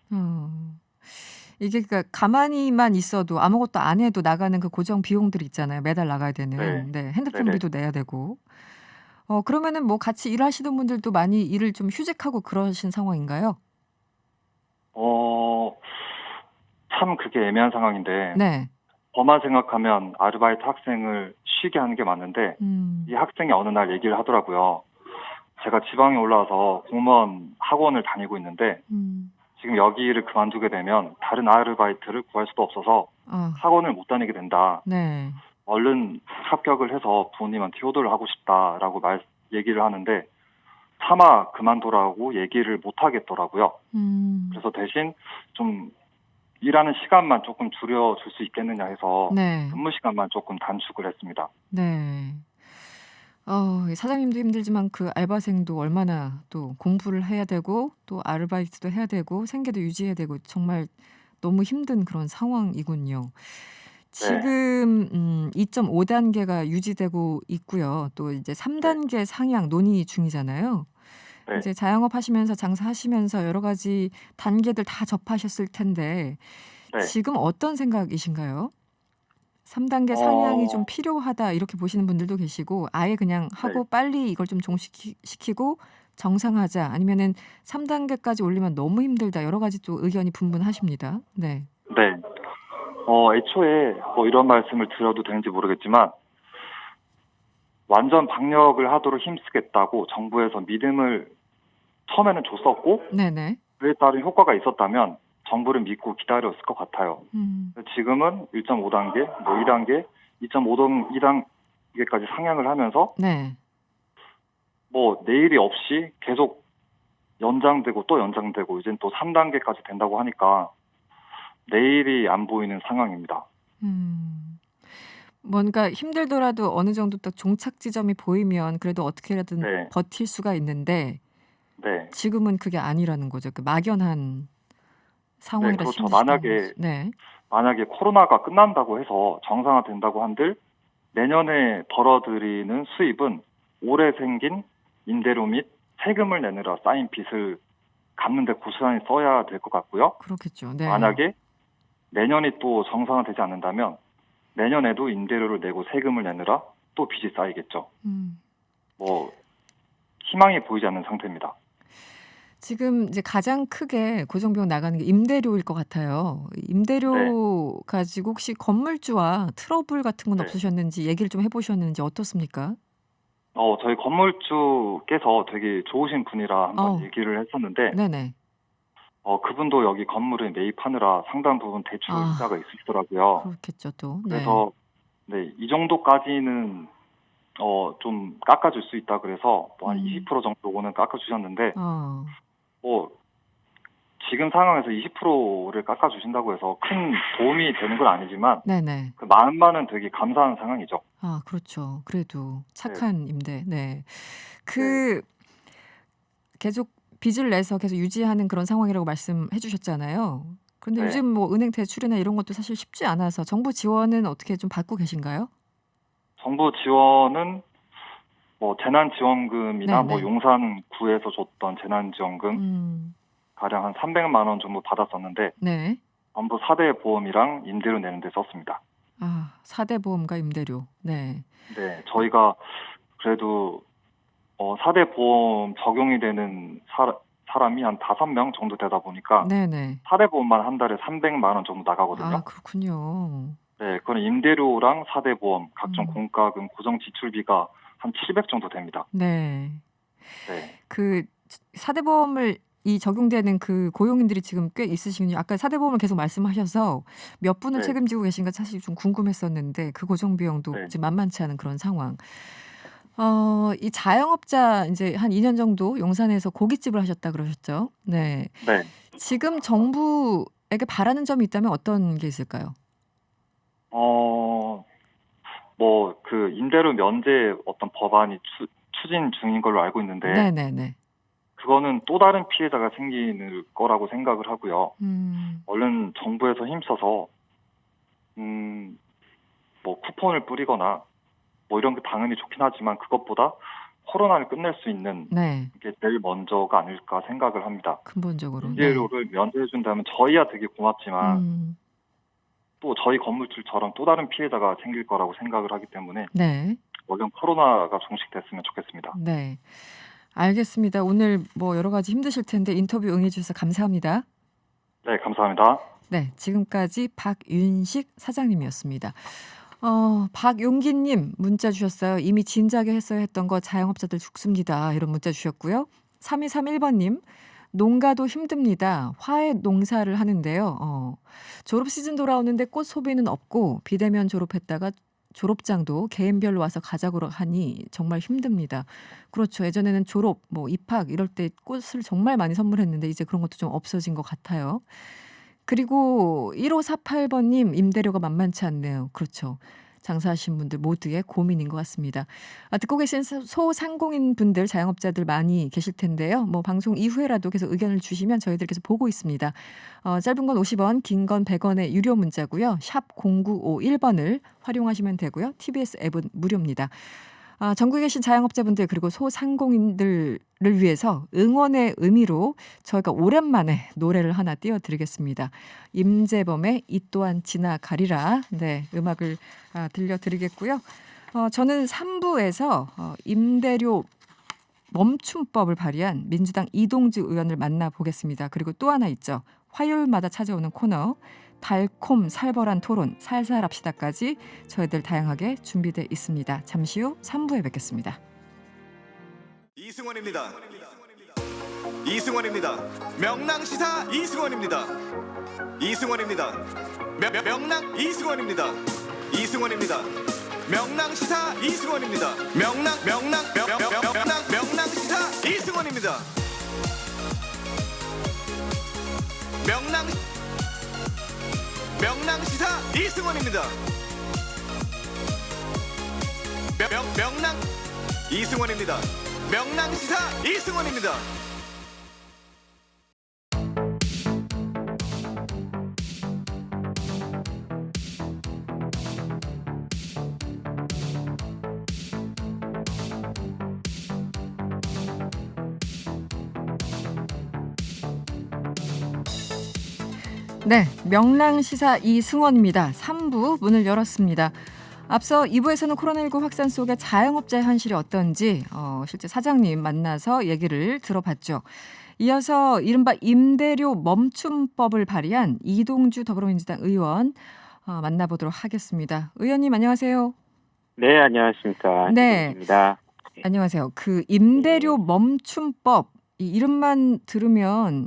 이게 그러니까 가만히만 있어도 아무것도 안 해도 나가는 그 고정 비용들이 있잖아요. 매달 나가야 되는. 네. 핸드폰비도 내야 되고. 그러면은 뭐 같이 일하시던 분들도 많이 일을 좀 휴직하고 그러신 상황인가요?
참 그게 애매한 상황인데
네.
저만 생각하면 아르바이트 학생을 쉬게 하는 게 맞는데 이 학생이 어느 날 얘기를 하더라고요. 제가 지방에 올라와서 공무원 학원을 다니고 있는데 지금 여기를 그만두게 되면 다른 아르바이트를 구할 수도 없어서 학원을 못 다니게 된다.
네.
얼른 합격을 해서 부모님한테 효도를 하고 싶다라고 얘기를 하는데 차마 그만두라고 얘기를 못 하겠더라고요. 그래서 대신 좀 일하는 시간만 조금 줄여줄 수 있겠느냐 해서
네.
근무 시간만 조금 단축을 했습니다.
네. 사장님도 힘들지만 그 알바생도 얼마나 또 공부를 해야 되고 또 아르바이트도 해야 되고 생계도 유지해야 되고 정말 너무 힘든 그런 상황이군요. 지금 2.5단계가 유지되고 있고요. 또 이제 3단계 상향 논의 중이잖아요.
네.
이제 자영업 하시면서 장사하시면서 여러 가지 단계들 다 접하셨을 텐데
네.
지금 어떤 생각이신가요? 3단계 상향이 좀
어,
필요하다 이렇게 보시는 분들도 계시고 아예 그냥 하고
네.
빨리 이걸 좀 종식시키고 정상화하자 아니면은 3단계까지 올리면 너무 힘들다 여러 가지 또 의견이 분분하십니다. 네.
네. 애초에 뭐 이런 말씀을 드려도 되는지 모르겠지만 완전 방역을 하도록 힘쓰겠다고 정부에서 믿음을 처음에는 줬었고
네네.
그에 따른 효과가 있었다면 정부를 믿고 기다렸을 것 같아요. 지금은 1.5단계, 뭐 2단계, 2.5단계까지 상향을 하면서
네.
뭐 내일이 없이 계속 연장되고 또 연장되고 이젠 또 3단계까지 된다고 하니까 내일이 안 보이는 상황입니다.
음. 뭔가 힘들더라도 어느 정도 딱 종착 지점이 보이면 그래도 어떻게라든
네.
버틸 수가 있는데
네.
지금은 그게 아니라는 거죠. 그 막연한 상황이라
그렇죠.
힘드시다는 거죠. 네.
만약에 코로나가 끝난다고 해서 정상화된다고 한들 내년에 벌어들이는 수입은 올해 생긴 임대료 및 세금을 내느라 쌓인 빚을 갚는데 고스란히 써야 될 것 같고요.
그렇겠죠. 네.
만약에 내년이 또 정상화되지 않는다면 내년에도 임대료를 내고 세금을 내느라 또 빚이 쌓이겠죠. 뭐 희망이 보이지 않는 상태입니다.
지금 이제 가장 크게 고정비용 나가는 게 임대료일 것 같아요. 임대료 가지고 혹시 건물주와 트러블 같은 건
네.
없으셨는지 얘기를 좀 해보셨는지 어떻습니까?
저희 건물주께서 되게 좋으신 분이라 한번 얘기를 했었는데
네네.
그분도 여기 건물에 매입하느라 상당 부분 대출 이자가 있으시더라고요.
그렇겠죠 또. 네.
그래서 이 정도까지는 좀 깎아줄 수 있다 그래서 뭐 한 20% 정도는 깎아주셨는데 뭐 지금 상황에서 20%를 깎아주신다고 해서 큰 도움이 되는 건 아니지만
네네.
그 마음만은 되게 감사한 상황이죠.
아 그렇죠. 그래도 착한 임대. 네. 계속 빚을 내서 계속 유지하는 그런 상황이라고 말씀해 주셨잖아요. 그런데
네.
요즘 뭐 은행 대출이나 이런 것도 사실 쉽지 않아서 정부 지원은 어떻게 좀 받고 계신가요?
정부 지원은 뭐 재난지원금이나
네네.
뭐 용산구에서 줬던 재난지원금 가량 한 300만 원 정도 받았었는데
네.
전부 4대 보험이랑 임대료 내는 데 썼습니다.
아, 4대 보험과 임대료. 네.
네, 저희가 그래도 4대 보험 적용이 되는 사람이 한 5명 정도 되다 보니까
네네.
4대 보험만 한 달에 300만 원 정도 나가거든요.
아, 그렇군요.
네, 그건 임대료랑 4대 보험, 각종 공과금, 고정 지출비가 한 700 정도 됩니다.
네.
네,
그 4대 보험을 이 적용되는 그 고용인들이 지금 꽤 있으시군요. 아까 4대 보험을 계속 말씀하셔서 몇 분을
네.
책임지고 계신가 사실 좀 궁금했었는데 그 고정 비용도
네.
지금 만만치 않은 그런 상황. 이 자영업자 이제 한 2년 정도 용산에서 고깃집을 하셨다 그러셨죠? 네.
네.
지금 정부에게 바라는 점이 있다면 어떤 게 있을까요?
뭐 그 임대료 면제 어떤 법안이 추진 중인 걸로 알고 있는데
네네네.
그거는 또 다른 피해자가 생기는 거라고 생각을 하고요.
음,
얼른 정부에서 힘써서 뭐 쿠폰을 뿌리거나 뭐 이런 게 당연히 좋긴 하지만 그것보다 코로나를 끝낼 수 있는
네.
게 제일 먼저가 아닐까 생각을 합니다.
근본적으로. 네.
임대료를 면제해준다면 저희야 되게 고맙지만 또 저희 건물주처럼 또 다른 피해자가 생길 거라고 생각을 하기 때문에
네.
얼른 코로나가 종식됐으면 좋겠습니다.
네. 알겠습니다. 오늘 뭐 여러 가지 힘드실 텐데 인터뷰 응해주셔서 감사합니다.
네, 감사합니다.
네, 지금까지 박윤식 사장님이었습니다. 박용기님 문자 주셨어요. 이미 진작에 했어야 했던 거 자영업자들 죽습니다. 이런 문자 주셨고요. 3231번님 농가도 힘듭니다. 화훼 농사를 하는데요. 졸업 시즌 돌아오는데 꽃 소비는 없고 비대면 졸업했다가 졸업장도 개인별로 와서 가자고 하니 정말 힘듭니다. 그렇죠. 예전에는 졸업, 뭐 입학 이럴 때 꽃을 정말 많이 선물했는데 이제 그런 것도 좀 없어진 것 같아요. 그리고 1548번님 임대료가 만만치 않네요. 그렇죠. 장사하신 분들 모두의 고민인 것 같습니다. 듣고 계신 소상공인 분들, 자영업자들 많이 계실 텐데요. 뭐 방송 이후에라도 계속 의견을 주시면 저희들 계속 보고 있습니다. 짧은 건 50원, 긴 건 100원의 유료 문자고요. 샵 0951번을 활용하시면 되고요. TBS 앱은 무료입니다. 전국에 계신 자영업자분들 그리고 소상공인들을 위해서 응원의 의미로 저희가 오랜만에 노래를 하나 띄워드리겠습니다. 임재범의 이 또한 지나가리라. 네, 음악을 들려드리겠고요. 저는 3부에서 임대료 멈춤법을 발의한 민주당 이동주 의원을 만나보겠습니다. 그리고 또 하나 있죠. 화요일마다 찾아오는 코너 달콤 살벌한 토론 살살합시다까지 저희들 다양하게 준비되어 있습니다. 잠시 후 3부에 뵙겠습니다.
이승원입니다. 명랑시사 이승원입니다. 명랑 이승원입니다. 명랑시사 이승원입니다. 명랑시사 이승원입니다. 명랑시사 이승원입니다. 명랑 이승원입니다. 명랑시사 이승원입니다.
네, 명랑시사 이승원입니다. 3부 문을 열었습니다. 앞서 2부에서는 코로나19 확산 속의 자영업자의 현실이 어떤지 실제 사장님 만나서 얘기를 들어봤죠. 이어서 이른바 임대료 멈춤법을 발의한 이동주 더불어민주당 의원 만나보도록 하겠습니다. 의원님 안녕하세요.
네, 안녕하십니까.
네.
이동주입니다.
안녕하세요. 그 임대료 멈춤법 이 이름만 들으면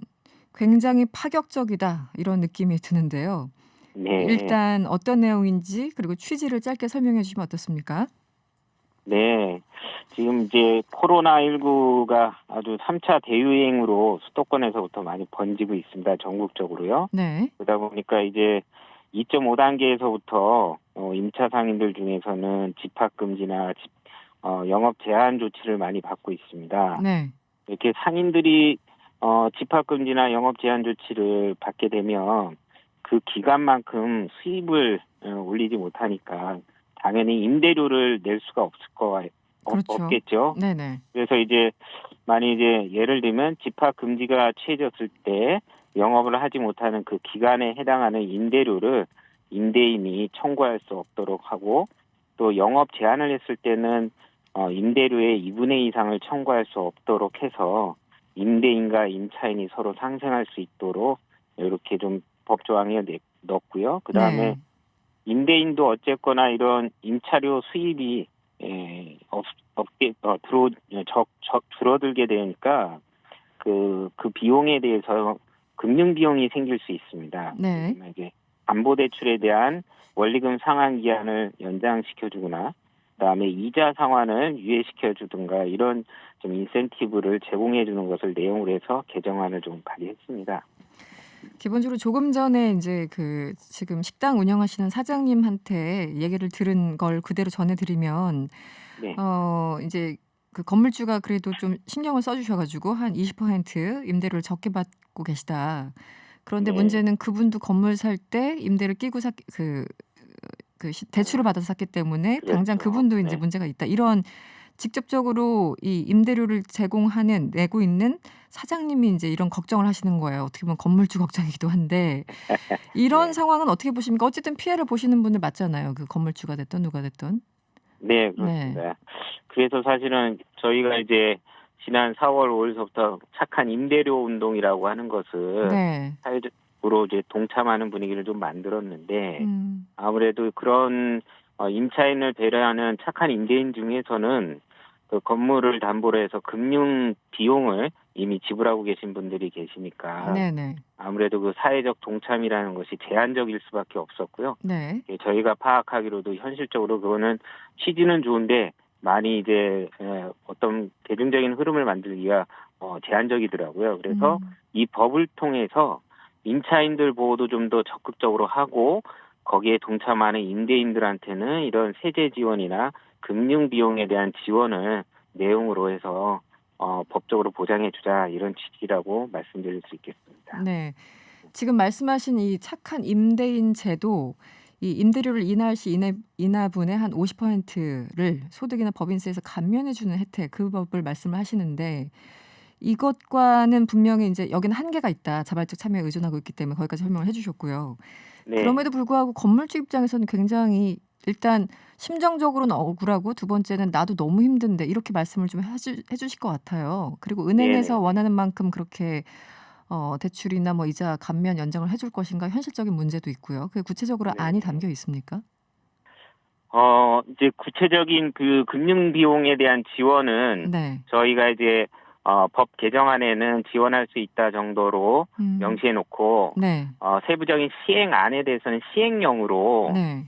굉장히 파격적이다 이런 느낌이 드는데요.
네.
일단 어떤 내용인지 그리고 취지를 짧게 설명해 주시면 어떻습니까?
네. 지금 이제 코로나19가 아주 3차 대유행으로 수도권에서부터 많이 번지고 있습니다. 전국적으로요.
네.
그러다 보니까 이제 2.5단계에서부터 임차 상인들 중에서는 집합금지나 영업 제한 조치를 많이 받고 있습니다.
네.
이렇게 상인들이 집합금지나 영업 제한 조치를 받게 되면 그 기간만큼 수입을 올리지 못하니까 당연히 임대료를 낼 수가
그렇죠.
없겠죠.
네네.
그래서 이제 만약 이제 예를 들면 집합 금지가 취해졌을 때 영업을 하지 못하는 그 기간에 해당하는 임대료를 임대인이 청구할 수 없도록 하고 또 영업 제한을 했을 때는 임대료의 2분의 2 이상을 청구할 수 없도록 해서 임대인과 임차인이 서로 상생할 수 있도록 이렇게 좀 법조항에 넣었고요. 그 다음에
네.
임대인도 어쨌거나 이런 임차료 수입이 줄어들게 되니까 그 비용에 대해서 금융 비용이 생길 수 있습니다.
네.
이제 담보대출에 대한 원리금 상환 기한을 연장시켜주거나 그다음에 이자 상환을 유예시켜주든가 이런 좀 인센티브를 제공해주는 것을 내용으로 해서 개정안을 좀 발의했습니다.
기본적으로 조금 전에 이제 그 지금 식당 운영하시는 사장님한테 얘기를 들은 걸 그대로 전해드리면
네.
이제 그 건물주가 그래도 좀 신경을 써주셔가지고 한 20% 임대료를 적게 받고 계시다. 그런데
네.
문제는 그분도 건물 살 때 임대를 끼고 대출을 받아서 샀기 때문에 당장
그렇죠.
그분도 이제
네.
문제가 있다. 이런 직접적으로 이 임대료를 내고 있는 사장님이 이제 이런 걱정을 하시는 거예요. 어떻게 보면 건물주 걱정이기도 한데 이런
네.
상황은 어떻게 보십니까? 어쨌든 피해를 보시는 분들 맞잖아요. 그 건물주가 됐든 누가 됐든.
네, 그렇습니다. 그래서 사실은 저희가 이제 지난 4월 5일서부터 착한 임대료 운동이라고 하는 것을
네.
사회적으로 이제 동참하는 분위기를 좀 만들었는데 아무래도 그런 임차인을 배려하는 착한 임대인 중에서는 그 건물을 담보로 해서 금융 비용을 이미 지불하고 계신 분들이 계시니까
네네.
아무래도 그 사회적 동참이라는 것이 제한적일 수밖에 없었고요.
네.
저희가 파악하기로도 현실적으로 그거는 취지는 좋은데 많이 이제 어떤 대중적인 흐름을 만들기가 제한적이더라고요. 그래서 이 법을 통해서 임차인들 보호도 좀 더 적극적으로 하고 거기에 동참하는 임대인들한테는 이런 세제 지원이나 금융 비용에 대한 지원을 내용으로 해서 법적으로 보장해주자 이런 취지라고 말씀드릴 수 있겠습니다.
네. 지금 말씀하신 이 착한 임대인 제도, 이 임대료를 인하할 시 인하분의 한 50%를 소득이나 법인세에서 감면해주는 혜택, 그 법을 말씀을 하시는데 이것과는 분명히 이제 여기는 한계가 있다. 자발적 참여에 의존하고 있기 때문에 거기까지 설명을 해주셨고요.
네.
그럼에도 불구하고 건물주 입장에서는 굉장히 일단 심정적으로는 억울하고 두 번째는 나도 너무 힘든데 이렇게 말씀을 좀 해주실 것 같아요. 그리고 은행에서
네네.
원하는 만큼 그렇게 대출이나 뭐 이자 감면 연장을 해줄 것인가 현실적인 문제도 있고요. 그 구체적으로
네네.
안이 담겨 있습니까?
이제 구체적인 그 금융 비용에 대한 지원은
네.
저희가 이제 법 개정안에는 지원할 수 있다 정도로 명시해 놓고
네.
세부적인 시행안에 대해서는 시행령으로
네.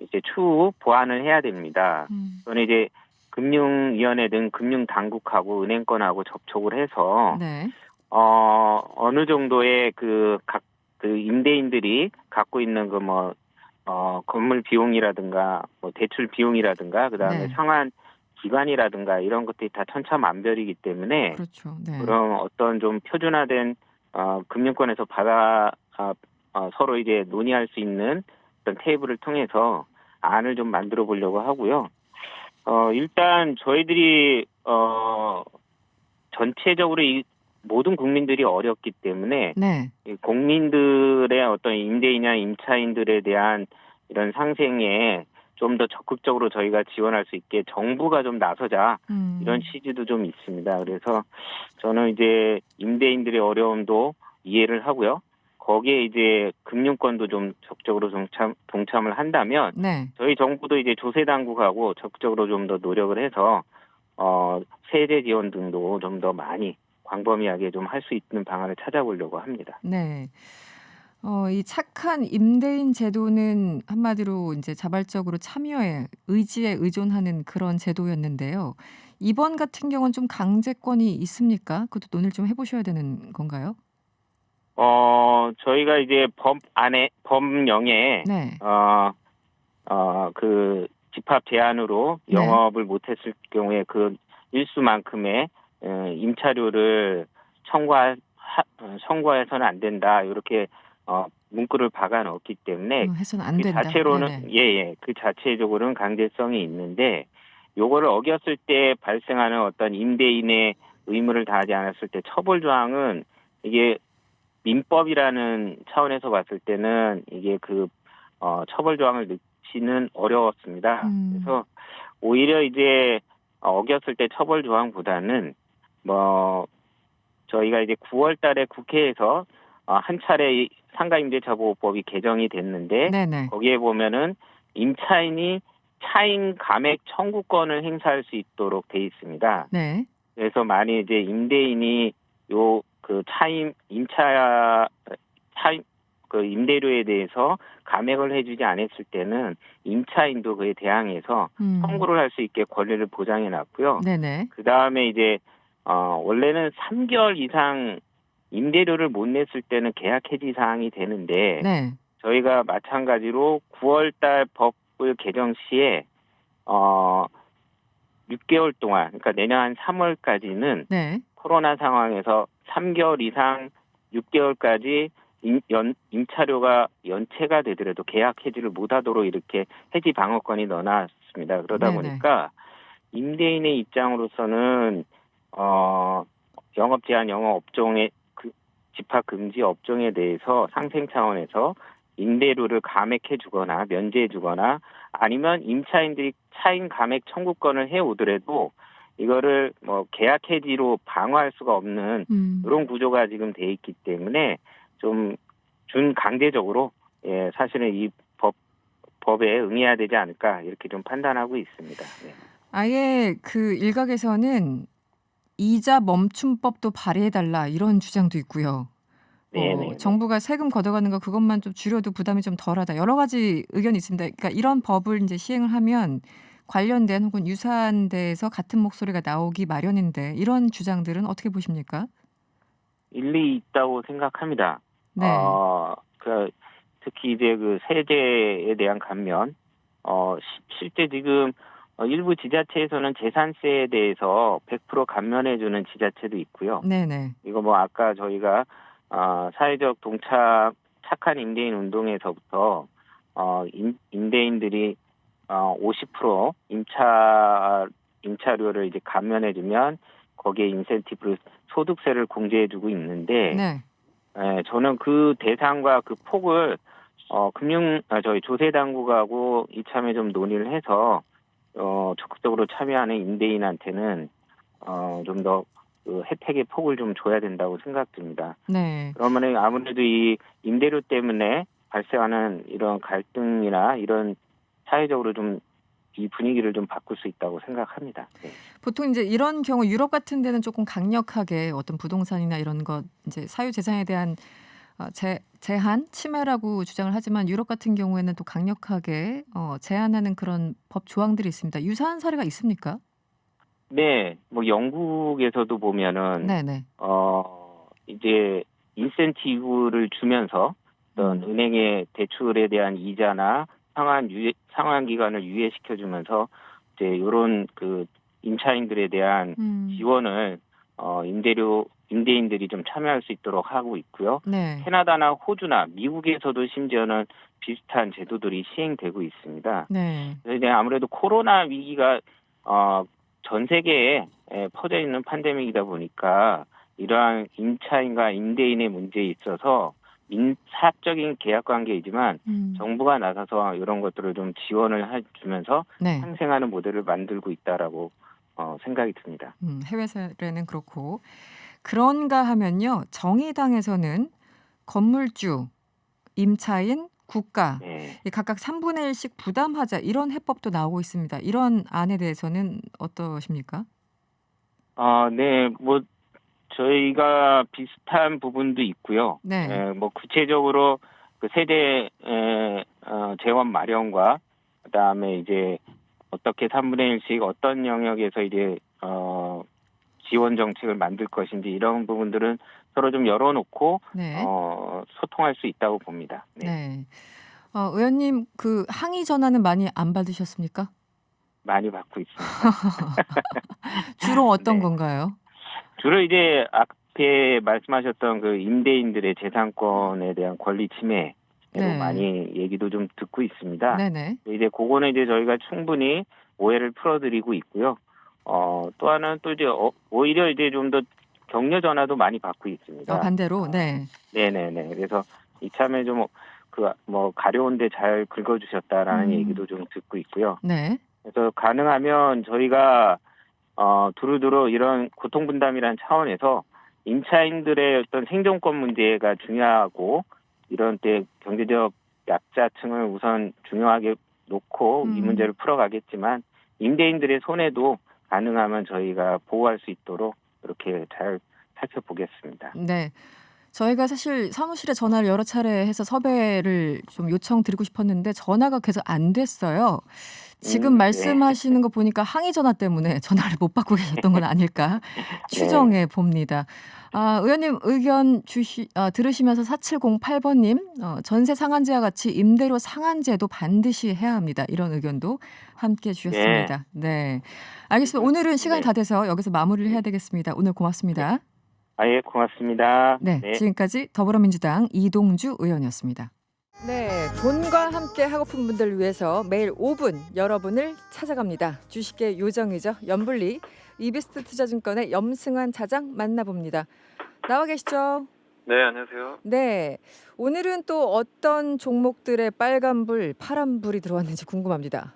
이제 추후 보완을 해야 됩니다.
음.
저는 이제 금융위원회 등 금융당국하고 은행권하고 접촉을 해서
네.
어느 정도의 각 임대인들이 갖고 있는 건물 비용이라든가 뭐 대출 비용이라든가 그다음에
네.
상환 기간이라든가 이런 것들이 다 천차만별이기 때문에
그렇죠. 네.
그런 어떤 좀 표준화된 금융권에서 서로 이제 논의할 수 있는 어떤 테이블을 통해서 안을 좀 만들어 보려고 하고요. 일단 저희들이 전체적으로 이 모든 국민들이 어렵기 때문에
네.
이 국민들의 어떤 임대인이나 임차인들에 대한 이런 상생에 좀 더 적극적으로 저희가 지원할 수 있게 정부가 좀 나서자 이런 취지도 좀 있습니다. 그래서 저는 이제 임대인들의 어려움도 이해를 하고요. 거기에 이제 금융권도 좀 적극적으로 동참을 한다면
네.
저희 정부도 이제 조세 당국하고 적극적으로 좀 더 노력을 해서 세제 지원 등도 좀 더 많이 광범위하게 좀 할 수 있는 방안을 찾아보려고 합니다.
네. 이 착한 임대인 제도는 한마디로 이제 자발적으로 참여에 의지에 의존하는 그런 제도였는데요. 이번 같은 경우는 좀 강제권이 있습니까? 그것도 논의를 좀 해보셔야 되는 건가요?
저희가 이제 법령에
네.
그 집합 제한으로
네.
영업을 못했을 경우에 그 일수만큼의 임차료를 청구해서는 안 된다 이렇게 문구를 박아 넣었기 때문에
해서는 안
그
된다.
자체로는
네네.
그 자체적으로는 강제성이 있는데 요거를 어겼을 때 발생하는 어떤 임대인의 의무를 다하지 않았을 때 처벌 조항은 이게 민법이라는 차원에서 봤을 때는 이게 처벌 조항을 넣지는 어려웠습니다. 그래서 오히려 이제 어겼을 때 처벌 조항보다는 저희가 이제 9월 달에 국회에서 한 차례 상가임대차보호법이 개정이 됐는데
네네.
거기에 보면은 임차인이 차임 감액 청구권을 행사할 수 있도록 돼 있습니다.
네.
그래서 만약 이제 임대인이 임대료에 대해서 감액을 해주지 않았을 때는 임차인도 그에 대항해서 청구를 할 수 있게 권리를 보장해 놨고요.
네네.
그 다음에 이제 원래는 3개월 이상 임대료를 못 냈을 때는 계약 해지 사항이 되는데
네.
저희가 마찬가지로 9월달 법을 개정 시에 6개월 동안 그러니까 내년 한 3월까지는
네.
코로나 상황에서 3개월 이상 6개월까지 임차료가 연체가 되더라도 계약 해지를 못하도록 이렇게 해지 방어권이 넣어놨습니다. 그러다
네네.
보니까 임대인의 입장으로서는 영업 제한 영업 업종의 집합 금지 업종에 대해서 상생 차원에서 임대료를 감액해주거나 면제해주거나 아니면 임차인들이 차임 감액 청구권을 해오더라도 이거를 계약 해지로 방어할 수가 없는 이런 구조가 지금 돼 있기 때문에 좀 준강제적으로 사실은 이 법에 응해야 되지 않을까 이렇게 좀 판단하고 있습니다. 네.
아예 그 일각에서는 이자 멈춤법도 발의해달라 이런 주장도 있고요.
네네.
정부가 세금 걷어가는 거 그것만 좀 줄여도 부담이 좀 덜하다. 여러 가지 의견이 있습니다. 그러니까 이런 법을 이제 시행을 하면 관련된 혹은 유사한 데에서 같은 목소리가 나오기 마련인데 이런 주장들은 어떻게 보십니까?
일리 있다고 생각합니다.
네.
특히 이제 그 세제에 대한 감면, 실제 지금 일부 지자체에서는 재산세에 대해서 100% 감면해주는 지자체도 있고요.
네네.
이거 뭐 아까 저희가 사회적 동참 착한 임대인 운동에서부터 임대인들이 50% 임차료를 이제 감면해주면 거기에 인센티브로 소득세를 공제해주고 있는데,
네.
저는 그 대상과 그 폭을 저희 조세당국하고 이참에 좀 논의를 해서 적극적으로 참여하는 임대인한테는 좀 더 그 혜택의 폭을 좀 줘야 된다고 생각됩니다.
네.
그러면 아무래도 이 임대료 때문에 발생하는 이런 갈등이나 이런 사회적으로 좀 이 분위기를 좀 바꿀 수 있다고 생각합니다. 네.
보통 이제 이런 경우 유럽 같은 데는 조금 강력하게 어떤 부동산이나 이런 것 이제 사유재산에 대한 제한, 침해라고 주장을 하지만 유럽 같은 경우에는 또 강력하게 제한하는 그런 법 조항들이 있습니다. 유사한 사례가 있습니까?
네, 뭐 영국에서도 보면은
네네.
이제 인센티브를 주면서 어떤 은행의 대출에 대한 이자나 상환 기간을 유예시켜 주면서 이제 이런 그 임차인들에 대한 지원을 임대인들이 좀 참여할 수 있도록 하고 있고요.
네.
캐나다나 호주나 미국에서도 심지어는 비슷한 제도들이 시행되고 있습니다.
네.
그래서 이제 아무래도 코로나 위기가 전 세계에 퍼져 있는 팬데믹이다 보니까 이러한 임차인과 임대인의 문제에 있어서 사적인 계약 관계이지만 정부가 나서서 이런 것들을 좀 지원을 해주면서
네.
상생하는 모델을 만들고 있다라고 생각이 듭니다.
해외 사례는 그렇고 그런가 하면요. 정의당에서는 건물주, 임차인, 국가
네.
각각 3분의 1씩 부담하자 이런 해법도 나오고 있습니다. 이런 안에 대해서는 어떠십니까?
네, 뭐 저희가 비슷한 부분도 있고요.
네.
뭐 구체적으로 그 세대 재원 마련과 그다음에 이제 어떻게 3분의 1씩 어떤 영역에서 이제 지원 정책을 만들 것인지 이런 부분들은 서로 좀 열어놓고
네.
소통할 수 있다고 봅니다. 네.
네. 의원님 그 항의 전화는 많이 안 받으셨습니까?
많이 받고 있습니다.
주로 어떤
네.
건가요?
주로 이제 앞에 말씀하셨던 그 임대인들의 재산권에 대한 권리 침해로
네.
많이 얘기도 좀 듣고 있습니다.
네네.
이제 그거는 이제 저희가 충분히 오해를 풀어드리고 있고요. 또 하나는 또 이제 오히려 이제 좀 더 격려 전화도 많이 받고 있습니다.
반대로 네.
네네네. 그래서 이참에 좀 가려운데 잘 긁어주셨다라는 얘기도 좀 듣고 있고요.
네.
그래서 가능하면 저희가 두루두루 이런 고통분담이라는 차원에서 임차인들의 어떤 생존권 문제가 중요하고 이런 때 경제적 약자층을 우선 중요하게 놓고 이 문제를 풀어가겠지만 임대인들의 손해도 가능하면 저희가 보호할 수 있도록 이렇게 잘 살펴보겠습니다.
네. 저희가 사실 사무실에 전화를 여러 차례 해서 섭외를 좀 요청드리고 싶었는데 전화가 계속 안 됐어요. 지금 말씀하시는 거 보니까 항의 전화 때문에 전화를 못 받고 계셨던 건 아닐까 추정해 봅니다. 의원님 의견 들으시면서 4708번님 전세 상한제와 같이 임대료 상한제도 반드시 해야 합니다. 이런 의견도 함께 주셨습니다. 네. 알겠습니다. 오늘은 시간이 다 돼서 여기서 마무리를 해야 되겠습니다. 오늘 고맙습니다.
예, 고맙습니다.
네, 지금까지 더불어민주당 이동주 의원이었습니다. 네, 돈과 함께 하고픈 분들을 위해서 매일 5분 여러분을 찾아갑니다. 주식계 요정이죠. 염블리 이비스트 투자증권의 염승환 차장 만나봅니다. 나와 계시죠?
네, 안녕하세요.
네, 오늘은 또 어떤 종목들의 빨간불, 파란불이 들어왔는지 궁금합니다.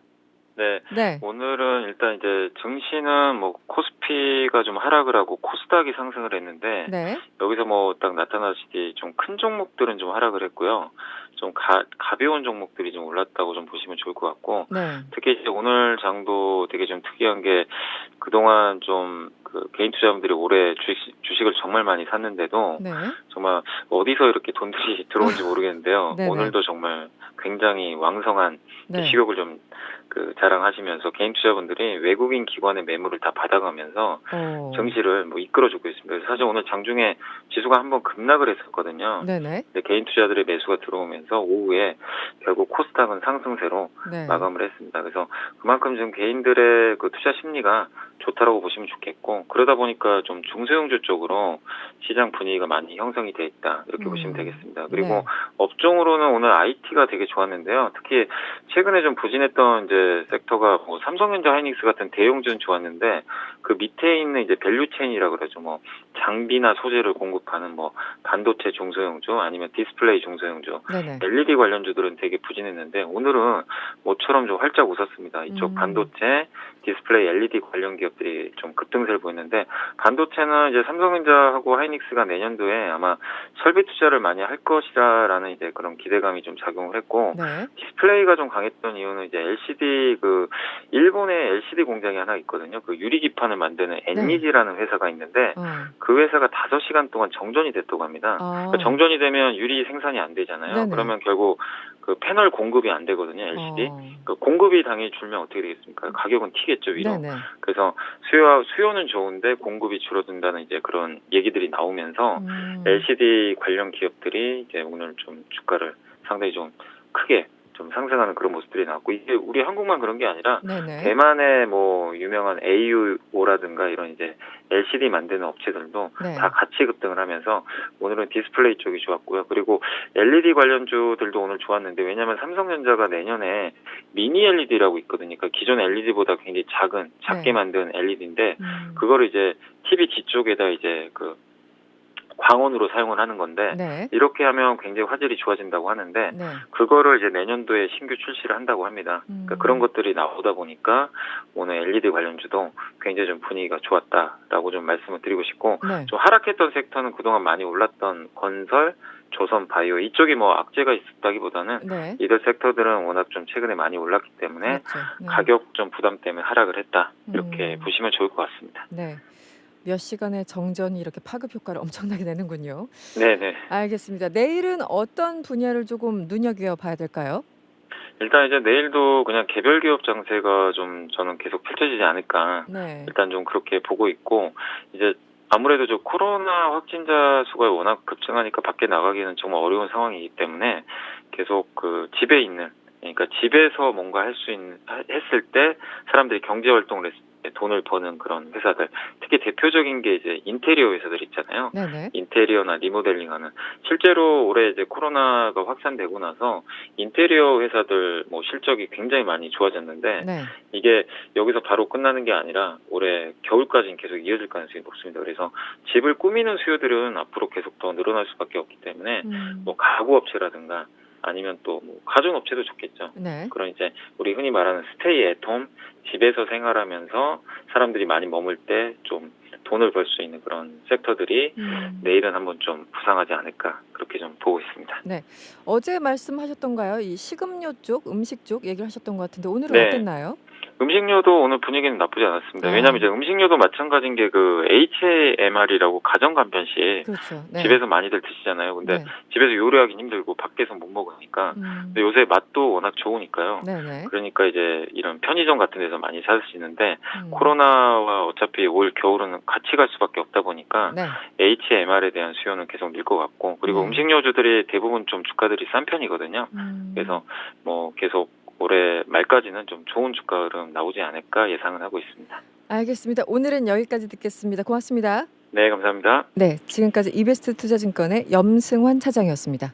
네. 오늘은 일단 이제 증시는 뭐 코스피가 좀 하락을 하고 코스닥이 상승을 했는데
네.
여기서 뭐 딱 나타나시기 좀 큰 종목들은 좀 하락을 했고요. 좀 가벼운 종목들이 좀 올랐다고 좀 보시면 좋을 것 같고
네.
특히 이제 오늘 장도 되게 좀 특이한 게 그동안 좀 그 개인 투자자분들이 올해 주식을 정말 많이 샀는데도
네.
정말 어디서 이렇게 돈들이 들어온지 모르겠는데요.
네네.
오늘도 정말 굉장히 왕성한
네.
식욕을 좀 자랑하시면서 개인 투자분들이 외국인 기관의 매물을 다 받아가면서 증시를 이끌어주고 있습니다. 그래서 사실 오늘 장중에 지수가 한번 급락을 했었거든요.
네네.
근데 개인 투자들의 매수가 들어오면서 오후에 결국 코스닥은 상승세로
네.
마감을 했습니다. 그래서 그만큼 지금 개인들의 그 투자 심리가 좋다라고 보시면 좋겠고, 그러다 보니까 좀 중소형주 쪽으로 시장 분위기가 많이 형성이 돼 있다, 이렇게 보시면 되겠습니다. 그리고
네.
업종으로는 오늘 IT가 되게 좋았는데요. 특히 최근에 좀 부진했던 이제 섹터가 삼성전자, 하이닉스 같은 대형주는 좋았는데, 그 밑에 있는 이제 밸류체인이라 그러죠. 장비나 소재를 공급하는 반도체 중소형주, 아니면 디스플레이 중소형주,
네네.
LED 관련주들은 되게 부진했는데, 오늘은 모처럼 좀 활짝 웃었습니다. 이쪽 반도체, 디스플레이, LED 관련 기업들이 좀 급등세를 보였는데, 반도체는 이제 삼성전자하고 하이닉스가 내년도에 아마 설비 투자를 많이 할 것이라는 이제 그런 기대감이 좀 작용을 했고,
네.
디스플레이가 좀 강했던 이유는 이제 LCD 일본에 LCD 공장이 하나 있거든요. 그 유리기판을 만드는 엔니지라는 회사가 있는데, 그 회사가 5시간 동안 정전이 됐다고 합니다. 그러니까 정전이 되면 유리 생산이 안 되잖아요.
네네.
그러면 결국 그 패널 공급이 안 되거든요, LCD. 그 공급이 당연히 줄면 어떻게 되겠습니까? 가격은 튀겠죠, 위로.
네네.
그래서 수요는 좋은데 공급이 줄어든다는 이제 그런 얘기들이 나오면서 LCD 관련 기업들이 이제 오늘 좀 주가를 상당히 좀 크게 좀 상승하는 그런 모습들이 나왔고, 이게 우리 한국만 그런 게 아니라
네네.
대만의 유명한 AUO라든가 이런 이제 LCD 만드는 업체들도
네.
다 같이 급등을 하면서 오늘은 디스플레이 쪽이 좋았고요. 그리고 LED 관련주들도 오늘 좋았는데, 왜냐하면 삼성전자가 내년에 미니 LED라고 있거든요. 그러니까 기존 LED보다 굉장히 작게
네.
만든 LED인데, 그거를 이제 TV 뒤쪽에다 이제 광원으로 사용을 하는 건데,
네.
이렇게 하면 굉장히 화질이 좋아진다고 하는데,
네.
그거를 이제 내년도에 신규 출시를 한다고 합니다. 그러니까 그런 것들이 나오다 보니까 오늘 LED 관련주도 굉장히 좀 분위기가 좋았다라고 좀 말씀을 드리고 싶고,
네.
좀 하락했던 섹터는 그동안 많이 올랐던 건설, 조선, 바이오, 이쪽이 악재가 있었다기보다는
네.
이들 섹터들은 워낙 좀 최근에 많이 올랐기 때문에
그렇죠. 네.
가격 좀 부담 때문에 하락을 했다, 이렇게 보시면 좋을 것 같습니다.
네. 몇 시간의 정전이 이렇게 파급 효과를 엄청나게 내는군요.
네네.
알겠습니다. 내일은 어떤 분야를 조금 눈여겨봐야 될까요?
일단 이제 내일도 그냥 개별 기업 장세가 좀 저는 계속 펼쳐지지 않을까.
네.
일단 좀 그렇게 보고 있고, 이제 아무래도 코로나 확진자 수가 워낙 급증하니까 밖에 나가기는 정말 어려운 상황이기 때문에 계속 집에 있는, 그러니까 집에서 뭔가 했을 때 사람들이 경제 활동을 했을 때 돈을 버는 그런 회사들, 특히 대표적인 게 이제 인테리어 회사들 있잖아요.
네네.
인테리어나 리모델링하는, 실제로 올해 이제 코로나가 확산되고 나서 인테리어 회사들 실적이 굉장히 많이 좋아졌는데,
네.
이게 여기서 바로 끝나는 게 아니라 올해 겨울까지는 계속 이어질 가능성이 높습니다. 그래서 집을 꾸미는 수요들은 앞으로 계속 더 늘어날 수밖에 없기 때문에 가구업체라든가 아니면 또 가전업체도 좋겠죠.
네.
그런 이제 우리 흔히 말하는 스테이 앳홈, 집에서 생활하면서 사람들이 많이 머물 때 좀 돈을 벌 수 있는 그런 섹터들이 내일은 한번 좀 부상하지 않을까, 그렇게 좀 보고 있습니다.
네. 어제 말씀하셨던가요? 이 식음료 쪽, 음식 쪽 얘기를 하셨던 것 같은데 오늘은
네.
어땠나요?
음식료도 오늘 분위기는 나쁘지 않았습니다. 왜냐하면 이제 음식료도 마찬가지인 게 HAMR이라고 가정 간편식,
그렇죠. 네.
집에서 많이들 드시잖아요. 근데
네.
집에서 요리하기 힘들고 밖에서 못 먹으니까. 근데 요새 맛도 워낙 좋으니까요.
네네.
그러니까 이제 이런 편의점 같은 데서 많이 사시는데, 코로나와 어차피 올 겨울은 같이 갈 수밖에 없다 보니까
네.
HMR에 대한 수요는 계속 늘 것 같고, 그리고 음식료주들이 대부분 좀 주가들이 싼 편이거든요. 그래서 계속 올해 말까지는 좀 좋은 주가 흐름 나오지 않을까 예상을 하고 있습니다.
알겠습니다. 오늘은 여기까지 듣겠습니다. 고맙습니다.
네, 감사합니다.
네, 지금까지 이베스트 투자증권의 염승환 차장이었습니다.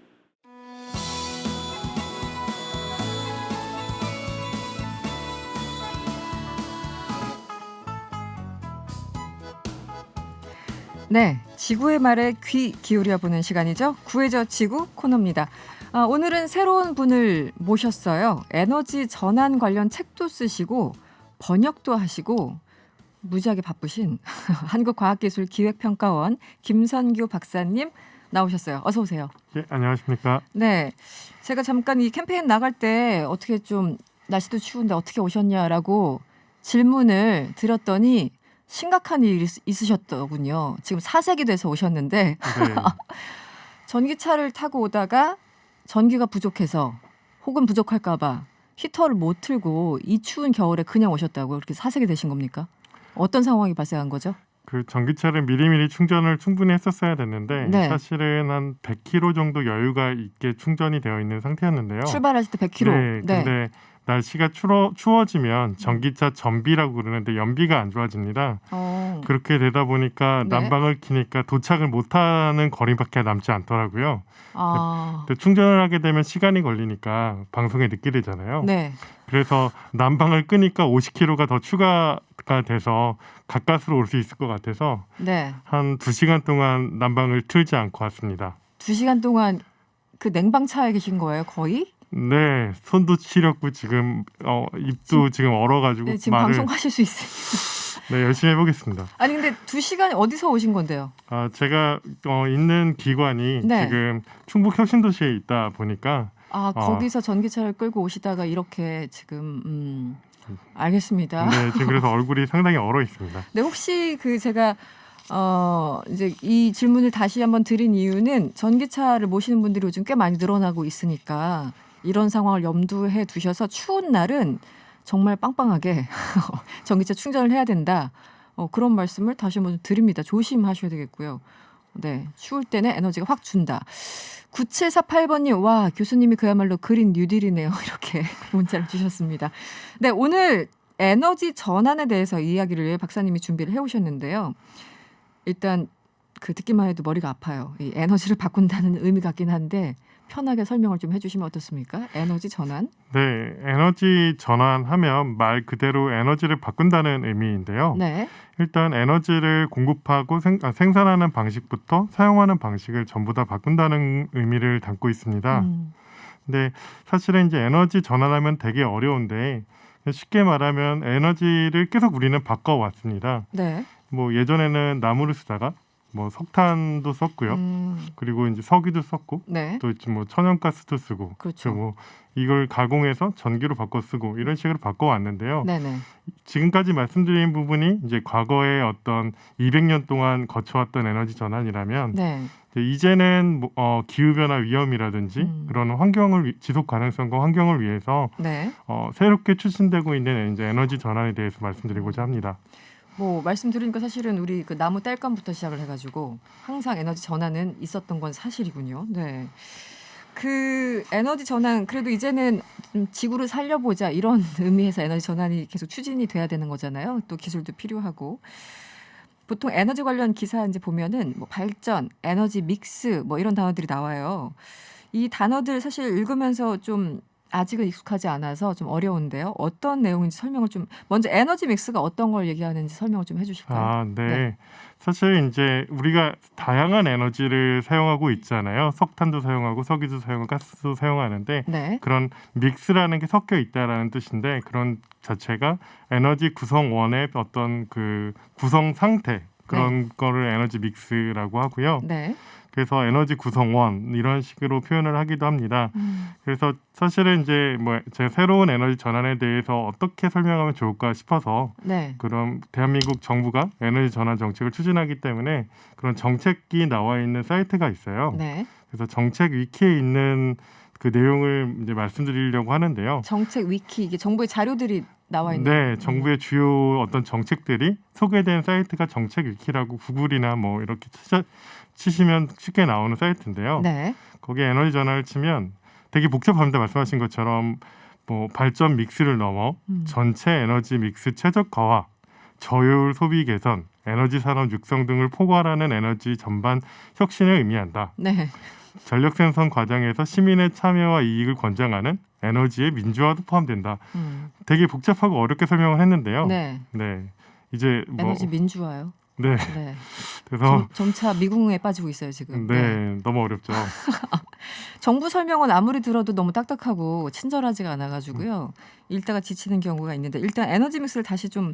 네, 지구의 말에 귀 기울여 보는 시간이죠. 구해줘 지구 코너입니다. 오늘은 새로운 분을 모셨어요. 에너지 전환 관련 책도 쓰시고 번역도 하시고 무지하게 바쁘신 한국과학기술기획평가원 김선규 박사님 나오셨어요. 어서 오세요.
네, 안녕하십니까.
네, 제가 잠깐 이 캠페인 나갈 때 어떻게 좀 날씨도 추운데 어떻게 오셨냐라고 질문을 드렸더니 심각한 일이 있으셨더군요. 지금 4색이 돼서 오셨는데
네.
전기차를 타고 오다가 전기가 부족해서 혹은 부족할까 봐 히터를 못 틀고 이 추운 겨울에 그냥 오셨다고요? 그렇게 사색이 되신 겁니까? 어떤 상황이 발생한 거죠?
그 전기차를 미리미리 충전을 충분히 했었어야 됐는데
네.
사실은 한 100km 정도 여유가 있게 충전이 되어 있는 상태였는데요.
출발하실 때 100km.
네. 근데 날씨가 추워지면 전기차 전비라고 그러는데 연비가 안 좋아집니다. 그렇게 되다 보니까
네.
난방을 켜니까 도착을 못하는 거리밖에 남지 않더라고요.
아.
근데 충전을 하게 되면 시간이 걸리니까 방송에 늦게 되잖아요.
네.
그래서 난방을 끄니까 50km가 더 추가가 돼서 가까스로 올 수 있을 것 같아서
네.
한 2시간 동안 난방을 틀지 않고 왔습니다.
2시간 동안 그 냉방차에 계신 거예요, 거의?
네, 손도 시렸고 지금 입도 지금 얼어가지고
네, 지금
말을
방송하실 수 있어요.
네, 열심히 해보겠습니다.
아니 근데 2시간 어디서 오신 건데요?
제가 있는 기관이
네.
지금 충북 혁신도시에 있다 보니까
거기서 전기차를 끌고 오시다가 이렇게 지금 알겠습니다.
네, 지금 그래서 얼굴이 상당히 얼어 있습니다.
네, 혹시 제가 이제 이 질문을 다시 한번 드린 이유는 전기차를 모시는 분들이 요즘 꽤 많이 늘어나고 있으니까 이런 상황을 염두해 두셔서 추운 날은 정말 빵빵하게 전기차 충전을 해야 된다. 그런 말씀을 다시 한번 드립니다. 조심하셔야 되겠고요. 네, 추울 때는 에너지가 확 준다. 9748번님, 와, 교수님이 그야말로 그린 뉴딜이네요. 이렇게 문자를 주셨습니다. 네, 오늘 에너지 전환에 대해서 이야기를 박사님이 준비를 해오셨는데요. 일단 듣기만 해도 머리가 아파요. 이 에너지를 바꾼다는 의미 같긴 한데 편하게 설명을 좀 해주시면 어떻습니까? 에너지 전환?
네, 에너지 전환하면 말 그대로 에너지를 바꾼다는 의미인데요.
네.
일단 에너지를 공급하고 생산하는 방식부터 사용하는 방식을 전부 다 바꾼다는 의미를 담고 있습니다. 근데 사실은 이제 에너지 전환하면 되게 어려운데 쉽게 말하면 에너지를 계속 우리는 바꿔왔습니다.
네.
뭐 예전에는 나무를 쓰다가 뭐 석탄도 썼고요. 그리고 이제 석유도 썼고
네.
또 뭐 천연가스도 쓰고
그렇죠.
뭐 이걸 가공해서 전기로 바꿔 쓰고 이런 식으로 바꿔왔는데요.
네네.
지금까지 말씀드린 부분이 이제 과거에 어떤 200년 동안 거쳐왔던 에너지 전환이라면
네.
이제는 기후 변화 위험이라든지 그런 지속 가능성과 환경을 위해서
네.
새롭게 추진되고 있는 이제 에너지 전환에 대해서 말씀드리고자 합니다.
뭐 말씀드리니까 사실은 우리 나무 땔감부터 시작을 해가지고 항상 에너지 전환은 있었던 건 사실이군요. 네. 그 에너지 전환 그래도 이제는 좀 지구를 살려보자 이런 의미에서 에너지 전환이 계속 추진이 돼야 되는 거잖아요. 또 기술도 필요하고 보통 에너지 관련 기사 이제 보면은 뭐 발전, 에너지 믹스 뭐 이런 단어들이 나와요. 이 단어들 사실 읽으면서 좀 아직은 익숙하지 않아서 좀 어려운데요. 어떤 내용인지 설명을 좀 먼저 에너지 믹스가 어떤 걸 얘기하는지 설명을 좀 해주실까요?
네.
네.
사실 이제 우리가 다양한 에너지를 사용하고 있잖아요. 석탄도 사용하고 석유도 사용하고 가스도 사용하는데
네.
그런 믹스라는 게 섞여 있다라는 뜻인데 그런 자체가 에너지 구성원의 어떤 그 구성 상태 그런 거를 에너지 믹스라고 하고요.
네.
그래서 에너지 구성원 이런 식으로 표현을 하기도 합니다. 그래서 사실은 이제 제가 새로운 에너지 전환에 대해서 어떻게 설명하면 좋을까 싶어서
네.
그럼 대한민국 정부가 에너지 전환 정책을 추진하기 때문에 그런 정책이 나와 있는 사이트가 있어요.
네.
그래서 정책 위키에 있는 그 내용을 이제 말씀드리려고 하는데요.
정책 위키 이게 정부의 자료들이 나와 있는.
네, 정부의 주요 어떤 정책들이 소개된 사이트가 정책 위키라고 구글이나 뭐 이렇게 치시면 쉽게 나오는 사이트인데요.
네.
거기에 에너지 전환을 치면 되게 복잡합니다. 말씀하신 것처럼 뭐 발전 믹스를 넘어 전체 에너지 믹스 최적화와 저효율 소비 개선, 에너지 산업 육성 등을 포괄하는 에너지 전반 혁신을 의미한다.
네.
전력 생산 과정에서 시민의 참여와 이익을 권장하는 에너지의 민주화도 포함된다. 되게 복잡하고 어렵게 설명을 했는데요.
네.
네. 이제
에너지 민주화요.
네.
네.
그래서
점차 미궁에 빠지고 있어요 지금.
네. 너무 어렵죠.
정부 설명은 아무리 들어도 너무 딱딱하고 친절하지가 않아가지고요. 읽다가 지치는 경우가 있는데 일단 에너지 믹스를 다시 좀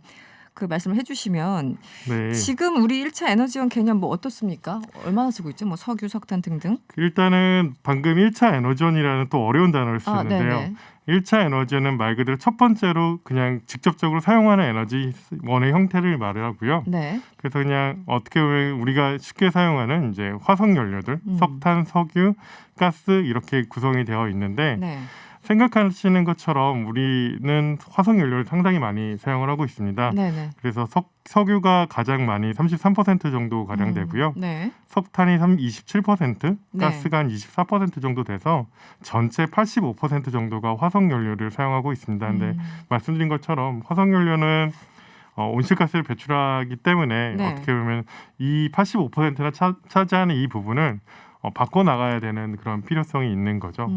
그 말씀을 해주시면
네.
지금 우리 1차 에너지원 개념 뭐 어떻습니까? 얼마나 쓰고 있죠? 뭐 석유, 석탄 등등.
일단은 방금 1차 에너지원이라는 또 어려운 단어를 쓰셨는데요.
네네.
1차 에너지원은 말 그대로 첫 번째로 그냥 직접적으로 사용하는 에너지원의 형태를 말을 하고요.
네.
그래서 그냥 어떻게 보면 우리가 쉽게 사용하는 이제 화석 연료들, 석탄, 석유, 가스 이렇게 구성이 되어 있는데
네.
생각하시는 것처럼 우리는 화석 연료를 상당히 많이 사용을 하고 있습니다.
네네.
그래서 석유가 가장 많이 33% 정도 가량 되고요.
네.
석탄이 27%,
네.
가스가 한 24% 정도 돼서 전체 85% 정도가 화석 연료를 사용하고 있습니다. 근데 말씀드린 것처럼 화석 연료는 온실가스를 배출하기 때문에
네.
어떻게 보면 이 85%나 차지하는 이 부분을 바꿔 나가야 되는 그런 필요성이 있는 거죠.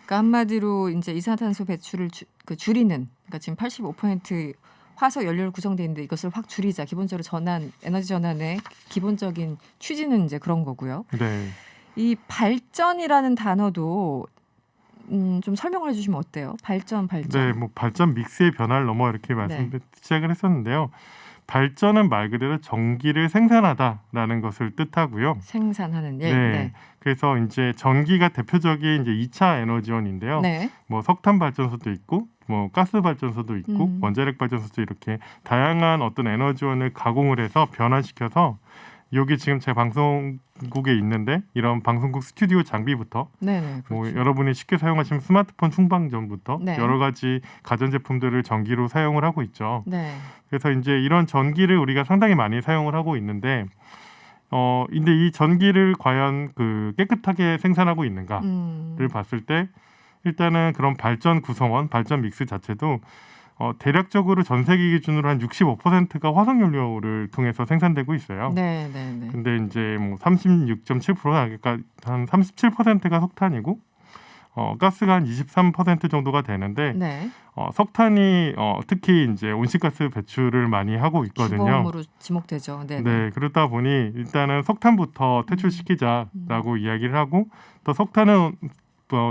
그러니까 한마디로 이제 이산화탄소 배출을 줄이는, 그러니까 지금 85% 화석 연료로 구성되어 있는데 이것을 확 줄이자. 기본적으로 에너지 전환의 기본적인 취지는 이제 그런 거고요.
네.
이 발전이라는 단어도 좀 설명을 해주시면 어때요? 발전.
네, 뭐 발전 믹스의 변화를 넘어 이렇게 시작을 했었는데요. 발전은 말 그대로 전기를 생산하다라는 것을 뜻하고요.
생산하는 일.
네.
네.
그래서 이제 전기가 대표적인 이제 2차 에너지원인데요.
네.
뭐 석탄 발전소도 있고, 뭐 가스 발전소도 있고, 원자력 발전소도 이렇게 다양한 어떤 에너지원을 가공을 해서 변화시켜서 여기 지금 제 방송국에 있는데 이런 방송국 스튜디오 장비부터
네네, 그렇죠.
뭐 여러분이 쉽게 사용하시는 스마트폰 충방전부터
네.
여러 가지 가전제품들을 전기로 사용을 하고 있죠.
네.
그래서 이제 이런 전기를 우리가 상당히 많이 사용을 하고 있는데 근데 이 전기를 과연 깨끗하게 생산하고 있는가를 봤을 때 일단은 그런 발전 구성원, 발전 믹스 자체도 대략적으로 전 세계 기준으로 한 65%가 화석 연료를 통해서 생산되고 있어요.
네, 네, 네.
근데 이제 뭐 36.7%, 그러니까 한 37%가 석탄이고 가스가 한 23% 정도가 되는데
네.
석탄이 특히 이제 온실가스 배출을 많이 하고 있거든요.
주범으로 지목되죠. 네.
네, 그러다 보니 일단은 석탄부터 퇴출시키자라고 이야기를 하고 또 석탄은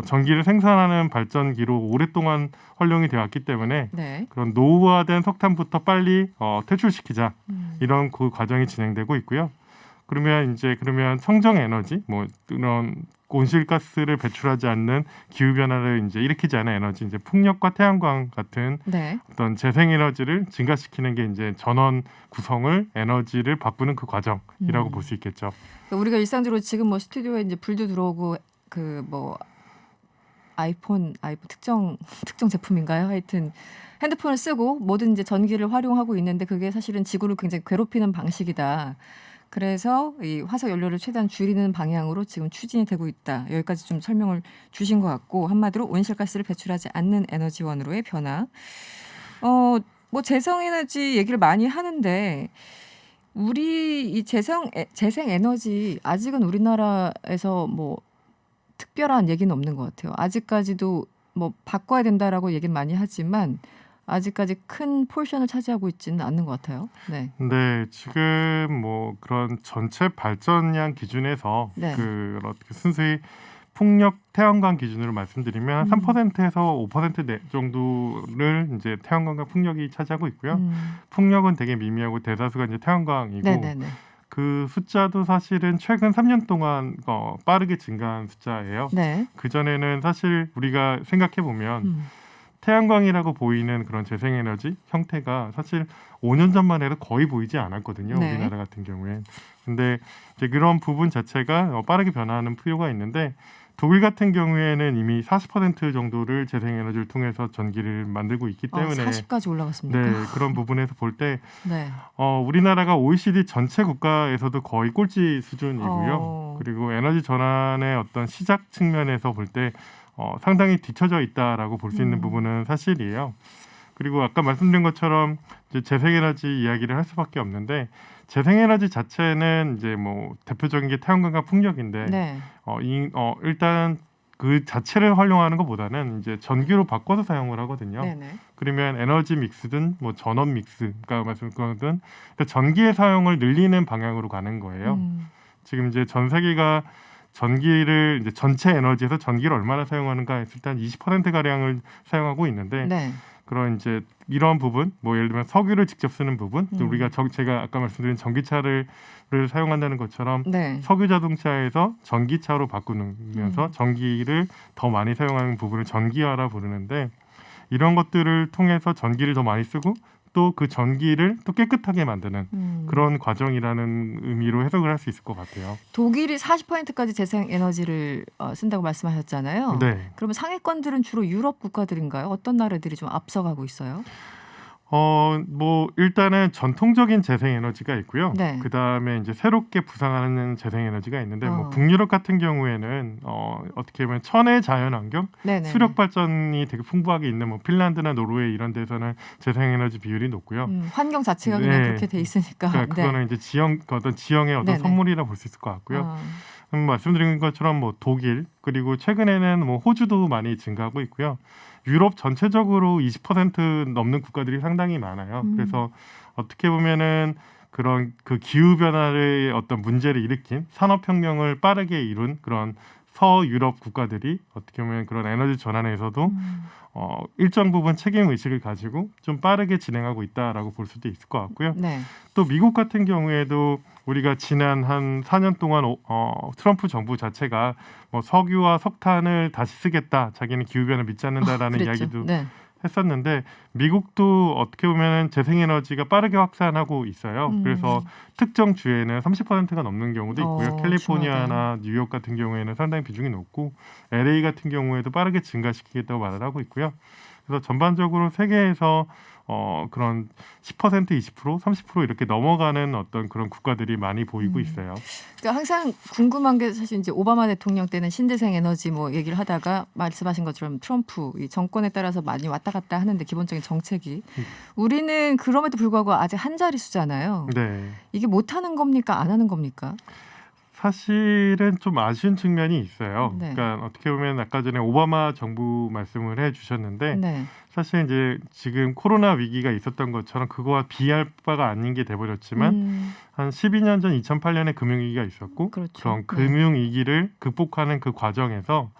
전기를 생산하는 발전기로 오랫동안 활용이 되었기 때문에
네.
그런 노후화된 석탄부터 빨리 퇴출시키자 이런 그 과정이 진행되고 있고요. 그러면 청정 에너지, 뭐 이런 온실가스를 배출하지 않는 기후 변화를 이제 일으키지 않은 에너지, 이제 풍력과 태양광 같은
네.
어떤 재생 에너지를 증가시키는 게 이제 전원 구성을 에너지를 바꾸는 그 과정이라고 볼 수 있겠죠.
그러니까 우리가 일상적으로 지금 뭐 스튜디오에 이제 불도 들어오고 아이폰 특정 제품인가요? 하여튼 핸드폰을 쓰고 모든 이제 전기를 활용하고 있는데 그게 사실은 지구를 굉장히 괴롭히는 방식이다. 그래서 이 화석 연료를 최대한 줄이는 방향으로 지금 추진이 되고 있다. 여기까지 좀 설명을 주신 것 같고 한마디로 온실가스를 배출하지 않는 에너지원으로의 변화. 뭐 재생에너지 얘기를 많이 하는데 우리 이 재생 에너지 아직은 우리나라에서 뭐 특별한 얘기는 없는 것 같아요. 아직까지도 뭐 바꿔야 된다라고 얘기는 많이 하지만 아직까지 큰 포션을 차지하고 있지는 않는 것 같아요. 네.
네, 지금 뭐 그런 전체 발전량 기준에서
네.
순수히 풍력, 태양광 기준으로 말씀드리면 3%에서 5% 정도를 이제 태양광과 풍력이 차지하고 있고요. 풍력은 되게 미미하고 대다수가 이제 태양광이고.
네네네.
그 숫자도 사실은 최근 3년 동안 빠르게 증가한 숫자예요.
네.
그 전에는 사실 우리가 생각해 보면 태양광이라고 보이는 그런 재생에너지 형태가 사실 5년 전만 해도 거의 보이지 않았거든요.
네.
우리나라 같은 경우엔. 근데 이제 그런 부분 자체가 빠르게 변화하는 필요가 있는데 독일 같은 경우에는 이미 40% 정도를 재생에너지를 통해서 전기를 만들고 있기 때문에
40까지 올라갔습니까?
네, 그런 부분에서 볼 때
네.
우리나라가 OECD 전체 국가에서도 거의 꼴찌 수준이고요. 그리고 에너지 전환의 어떤 시작 측면에서 볼 때 상당히 뒤처져 있다라고 볼 수 있는 부분은 사실이에요. 그리고 아까 말씀드린 것처럼 이제 재생에너지 이야기를 할 수밖에 없는데 재생에너지 자체는 이제 뭐 대표적인 게 태양광과 풍력인데
네.
일단 그 자체를 활용하는 것보다는 이제 전기로 바꿔서 사용을 하거든요.
네네.
그러면 에너지 믹스든 뭐 전원 믹스, 그러니까 말씀드린 전기의 사용을 늘리는 방향으로 가는 거예요. 지금 이제 전 세계가 전기를 이제 전체 에너지에서 전기를 얼마나 사용하는가 했을 때 한 20% 가량을 사용하고 있는데
네.
그런 이제 이런 부분, 뭐 예를 들면 석유를 직접 쓰는 부분, 또 우리가 제가 아까 말씀드린 전기차를 사용한다는 것처럼
네.
석유 자동차에서 전기차로 바꾸면서 전기를 더 많이 사용하는 부분을 전기화라 부르는데 이런 것들을 통해서 전기를 더 많이 쓰고 또 그 전기를 또 깨끗하게 만드는 그런 과정이라는 의미로 해석을 할 수 있을 것 같아요.
독일이 40%까지 재생에너지를 쓴다고 말씀하셨잖아요.
네.
그러면 상위권들은 주로 유럽 국가들인가요? 어떤 나라들이 좀 앞서가고 있어요?
뭐 일단은 전통적인 재생에너지가 있고요.
네.
그 다음에 이제 새롭게 부상하는 재생에너지가 있는데 뭐
어.
북유럽 같은 경우에는 어떻게 보면 천혜 자연환경,
네네.
수력 발전이 되게 풍부하게 있는 뭐 핀란드나 노르웨이 이런 데서는 재생에너지 비율이 높고요.
환경 자체가 그냥
네.
그렇게 돼 있으니까.
그러니까 그거는 이제 어떤 지형의 어떤
네네.
선물이라 볼 수 있을 것 같고요. 말씀드린 것처럼 뭐 독일 그리고 최근에는 뭐 호주도 많이 증가하고 있고요. 유럽 전체적으로 20% 넘는 국가들이 상당히 많아요. 그래서 어떻게 보면은 그런 그 기후 변화의 어떤 문제를 일으킨 산업혁명을 빠르게 이룬 그런 서유럽 국가들이 어떻게 보면 그런 에너지 전환에서도 일정 부분 책임 의식을 가지고 좀 빠르게 진행하고 있다라고 볼 수도 있을 것 같고요.
네.
또 미국 같은 경우에도 우리가 지난 한 4년 동안 트럼프 정부 자체가 뭐 석유와 석탄을 다시 쓰겠다, 자기는 기후변화 믿지 않는다라는
그랬죠.
이야기도
네.
했었는데 미국도 어떻게 보면 재생에너지가 빠르게 확산하고 있어요. 그래서 특정 주에는 30%가 넘는 경우도 있고요. 캘리포니아나 뉴욕 같은 경우에는 상당히 비중이 높고 LA 같은 경우에도 빠르게 증가시키겠다고 말을 하고 있고요. 그래서 전반적으로 세계에서 그런 10%, 20%, 30% 이렇게 넘어가는 어떤 그런 국가들이 많이 보이고 있어요.
그러니까 항상 궁금한 게 사실 이제 오바마 대통령 때는 신재생 에너지 뭐 얘기를 하다가 말씀하신 것처럼 트럼프 이 정권에 따라서 많이 왔다 갔다 하는데 기본적인 정책이 우리는 그럼에도 불구하고 아직 한 자릿수잖아요.
네.
이게 못 하는 겁니까? 안 하는 겁니까?
사실은 좀 아쉬운 측면이 있어요.
네.
그러니까 어떻게 보면 아까 전에 오바마 정부 말씀을 해주셨는데
네.
사실 이제 지금 코로나 위기가 있었던 것처럼 그거와 비할 바가 아닌 게 돼버렸지만 한 12년 전 2008년에 금융위기가 있었고
그렇죠.
그런
네.
금융위기를 극복하는 그 과정에서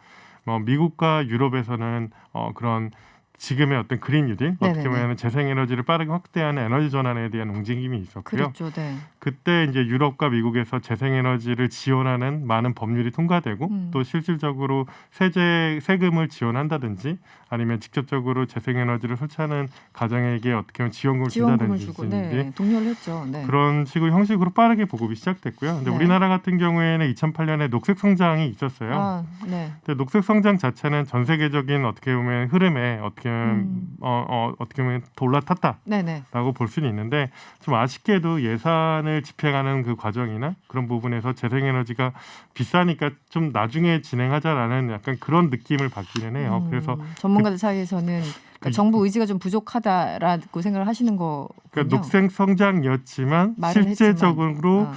미국과 유럽에서는 그런 지금의 어떤 그린 뉴딜 어떻게
네네네.
보면 재생에너지를 빠르게 확대하는 에너지 전환에 대한 움직임이 있었고요.
그렇죠. 네.
그때 이제 유럽과 미국에서 재생에너지를 지원하는 많은 법률이 통과되고 또 실질적으로 세금을 지원한다든지 아니면 직접적으로 재생에너지를 설치하는 가정에게 어떻게 보면 지원금을 준다든지
주고 네. 독려를 했죠. 네.
그런 식으로 형식으로 빠르게 보급이 시작됐고요. 근데
네.
우리나라 같은 경우에는 2008년에 녹색 성장이 있었어요.
아, 네.
근데 녹색 성장 자체는 전 세계적인 어떻게 보면 흐름에 어떻게 보면 어떻게 보면 올라탔다라고
네네.
볼 수는 있는데 좀 아쉽게도 예산을 집행하는 그 과정이나 그런 부분에서 재생에너지가 비싸니까 좀 나중에 진행하자라는 약간 그런 느낌을 받기는 해요. 그래서
전문가들 사이에서는 그러니까 정부 의지가 좀 부족하다라고 생각을 하시는 거군요.
그러니까 녹색 성장이었지만 실제적으로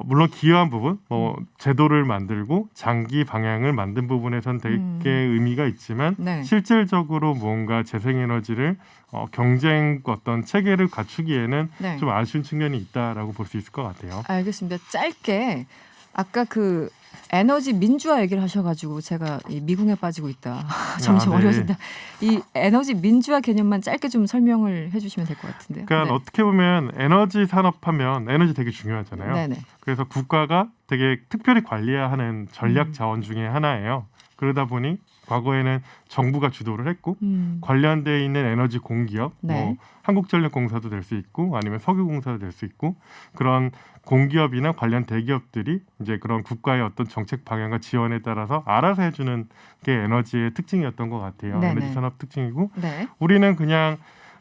물론 기여한 부분, 제도를 만들고 장기 방향을 만든 부분에선 되게 의미가 있지만
네.
실질적으로 뭔가 재생에너지를 경쟁 어떤 체계를 갖추기에는
네.
좀 아쉬운 측면이 있다라고 볼 수 있을 것 같아요.
알겠습니다. 짧게 아까 그 에너지 민주화 얘기를 하셔가지고 제가 이 미궁에 빠지고 있다. 점점
네.
어려워진다. 이 에너지 민주화 개념만 짧게 좀 설명을 해주시면 될 것 같은데요.
그러니까
네.
어떻게 보면 에너지 산업하면 에너지 되게 중요하잖아요.
네네.
그래서 국가가 되게 특별히 관리해야 하는 전략 자원 중에 하나예요. 그러다 보니 과거에는 정부가 주도를 했고 관련돼 있는 에너지 공기업,
네.
한국전력공사도 될 수 있고 아니면 석유공사도 될 수 있고 그런 공기업이나 관련 대기업들이 이제 그런 국가의 어떤 정책 방향과 지원에 따라서 알아서 해주는 게 에너지의 특징이었던 것 같아요.
네네.
에너지 산업 특징이고
네.
우리는 그냥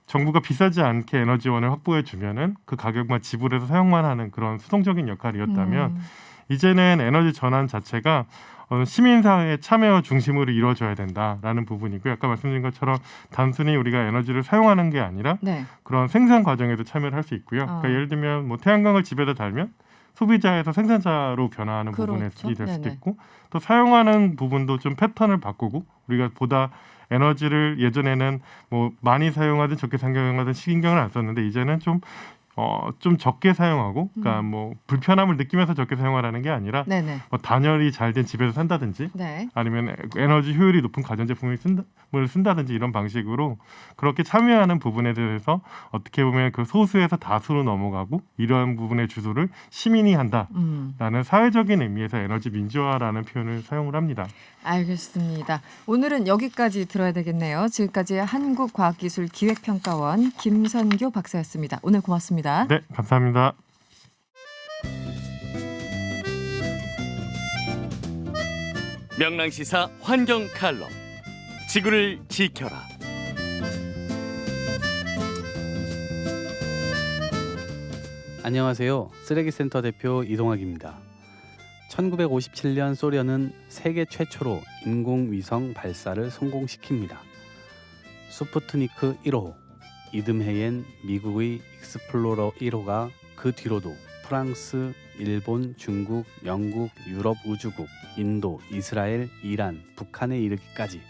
정부가 비싸지 않게 에너지원을 확보해 주면은 그 가격만 지불해서 사용만 하는 그런 수동적인 역할이었다면 이제는 에너지 전환 자체가 시민사회의 참여 중심으로 이루어져야 된다라는 부분이고요. 아까 말씀드린 것처럼 단순히 우리가 에너지를 사용하는 게 아니라
네.
그런 생산 과정에도 참여를 할 수 있고요. 그러니까 예를 들면 뭐 태양광을 집에다 달면 소비자에서 생산자로 변화하는 부분이
그렇죠.
될 수도
네네.
있고 또 사용하는 부분도 좀 패턴을 바꾸고 우리가 보다 에너지를 예전에는 뭐 많이 사용하든 적게 사용하든 신경을 안 썼는데 이제는 좀 좀 적게 사용하고, 그러니까 뭐 불편함을 느끼면서 적게 사용하라는 게 아니라
네네.
뭐 단열이 잘 된 집에서 산다든지,
네.
아니면 에너지 효율이 높은 가전제품을 쓴다든지 이런 방식으로 그렇게 참여하는 부분에 대해서 어떻게 보면 그 소수에서 다수로 넘어가고 이러한 부분의 주도를 시민이 한다라는 사회적인 의미에서 에너지 민주화라는 표현을 사용을 합니다.
알겠습니다. 오늘은 여기까지 들어야 되겠네요. 지금까지 한국과학기술기획평가원 김선교 박사였습니다. 오늘 고맙습니다.
네, 감사합니다.
명랑시사 환경 칼럼 지구를 지켜라.
안녕하세요. 쓰레기센터 대표 이동학입니다. 1957년 소련은 세계 최초로 인공위성 발사를 성공시킵니다. 스푸트니크 1호, 이듬해엔 미국의 익스플로러 1호가 그 뒤로도 프랑스, 일본, 중국, 영국, 유럽 우주국, 인도, 이스라엘, 이란, 북한에 이르기까지